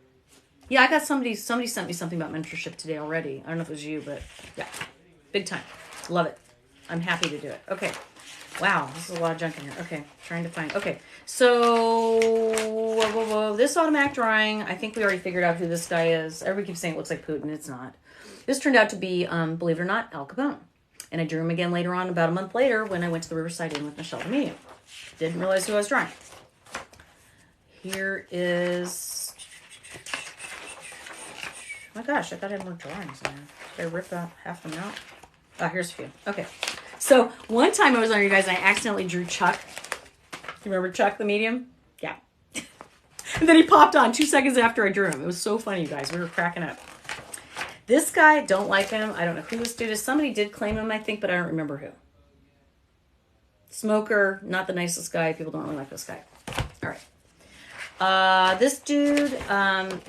Yeah, I got somebody sent me something about mentorship today already. I don't know if it was you, but yeah. Big time. Love it. I'm happy to do it. Okay. Wow. This is a lot of junk in here. Okay. Trying to find. Okay. So, this automatic drawing, I think we already figured out who this guy is. Everybody keeps saying it looks like Putin. It's not. This turned out to be, believe it or not, Al Capone. And I drew him again later on, about a month later, when I went to the Riverside Inn with Michelle the Medium. Didn't realize who I was drawing. Here is... Oh my gosh, I thought I had more drawings in there. Did I rip out half them out? Oh, here's a few. Okay. So, one time I was on you guys, and I accidentally drew Chuck. You remember Chuck the Medium? Yeah. And then he popped on 2 seconds after I drew him. It was so funny, you guys. We were cracking up. This guy, don't like him. I don't know who this dude is. Somebody did claim him, I think, but I don't remember who. Smoker, not the nicest guy. People don't really like this guy. All right. This dude,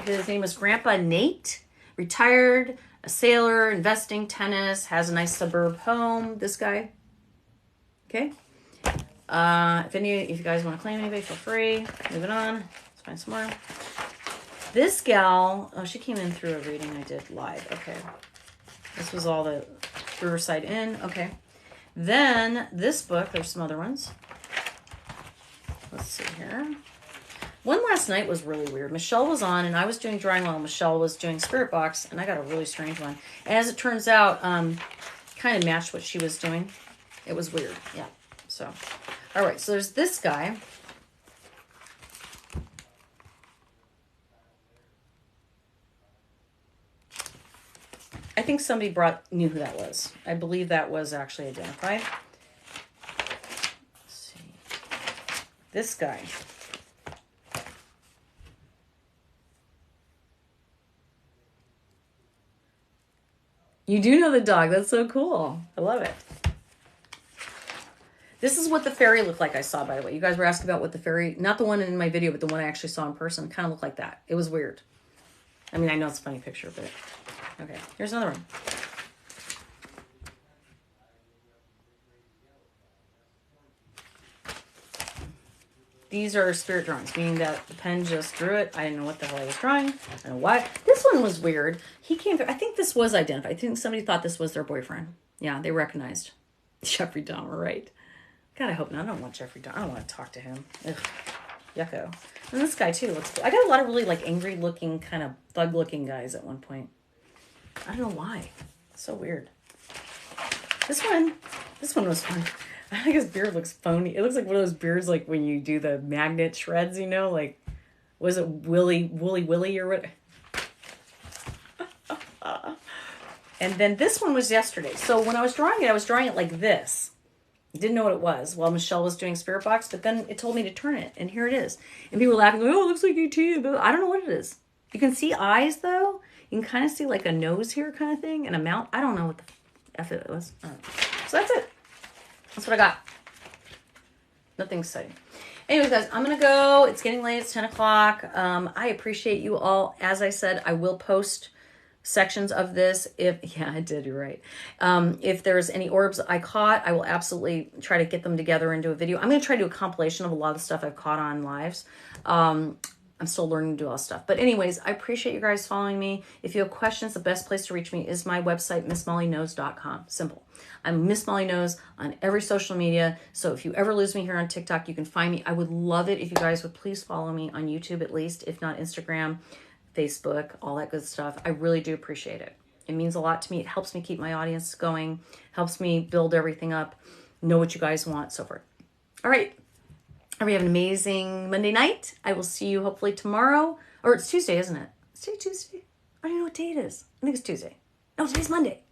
his name was Grandpa Nate. Retired, a sailor, investing, tennis, has a nice suburb home. This guy. Okay. If you guys want to claim anybody, feel free. Moving on. Let's find some more. This gal, she came in through a reading I did live. Okay. This was all the Riverside Inn. Okay. Then this book, there's some other ones. Let's see here. One last night was really weird. Michelle was on, and I was doing drawing while Michelle was doing Spirit Box, and I got a really strange one. And as it turns out, kind of matched what she was doing. It was weird. Yeah. So, all right. So there's this guy. I think somebody knew who that was. I believe that was actually identified. Let's see. This guy. You do know the dog. That's so cool. I love it. This is what the fairy looked like I saw, by the way. You guys were asking about what the fairy, not the one in my video, but the one I actually saw in person, kind of looked like that. It was weird. I mean, I know it's a funny picture, but... Okay, here's another one. These are spirit drawings, meaning that the pen just drew it. I didn't know what the hell I was drawing. I don't know why. This one was weird. He came through. I think this was identified. I think somebody thought this was their boyfriend. Yeah, they recognized Jeffrey Dahmer, right? God, I hope not. I don't want Jeffrey Dahmer. I don't want to talk to him. Ugh. Yucko. And this guy, too, looks cool. I got a lot of really, like, angry-looking, kind of thug-looking guys at one point. I don't know why. It's so weird. This one was fun. I think his beard looks phony. It looks like one of those beards like when you do the magnet shreds, you know, like, was it Woolly Willy or what? And then this one was yesterday. So when I was drawing it like this. I didn't know what it was while Michelle was doing Spirit Box, but then it told me to turn it, and here it is. And people were laughing, like, oh, it looks like ET. But I don't know what it is. You can see eyes, though. You can kind of see like a nose here kind of thing and a mouth. I don't know what the F it was. So that's it. That's what I got. Nothing exciting. Anyways, guys, I'm going to go. It's getting late. It's 10 o'clock. I appreciate you all. As I said, I will post sections of this. Yeah, I did. You're right. If there's any orbs I caught, I will absolutely try to get them together into a video. I'm going to try to do a compilation of a lot of the stuff I've caught on lives. I'm still learning to do all this stuff. But anyways, I appreciate you guys following me. If you have questions, the best place to reach me is my website, MissMollyKnows.com. Simple. I'm Miss Molly Knows on every social media. So if you ever lose me here on TikTok, you can find me. I would love it if you guys would please follow me on YouTube at least, if not Instagram, Facebook, all that good stuff. I really do appreciate it. It means a lot to me. It helps me keep my audience going, helps me build everything up, know what you guys want, so forth. All right. We have an amazing Monday night. I will see you hopefully tomorrow. Or it's Tuesday, isn't it? Is today Tuesday? I don't know what day it is. I think it's Tuesday. No, today's Monday.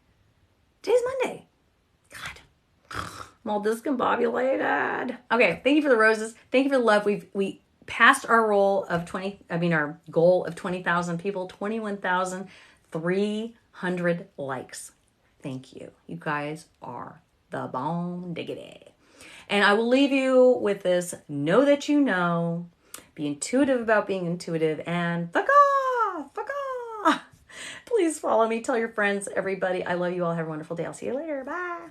Today's Monday. God. I'm all discombobulated. Okay, thank you for the roses. Thank you for the love. We passed our goal of 20,000 people, 21,300 likes. Thank you. You guys are the bomb diggity. And I will leave you with this. Know that you know. Be intuitive about being intuitive. And fuck off. Fuck off. Please follow me. Tell your friends, everybody. I love you all. Have a wonderful day. I'll see you later. Bye.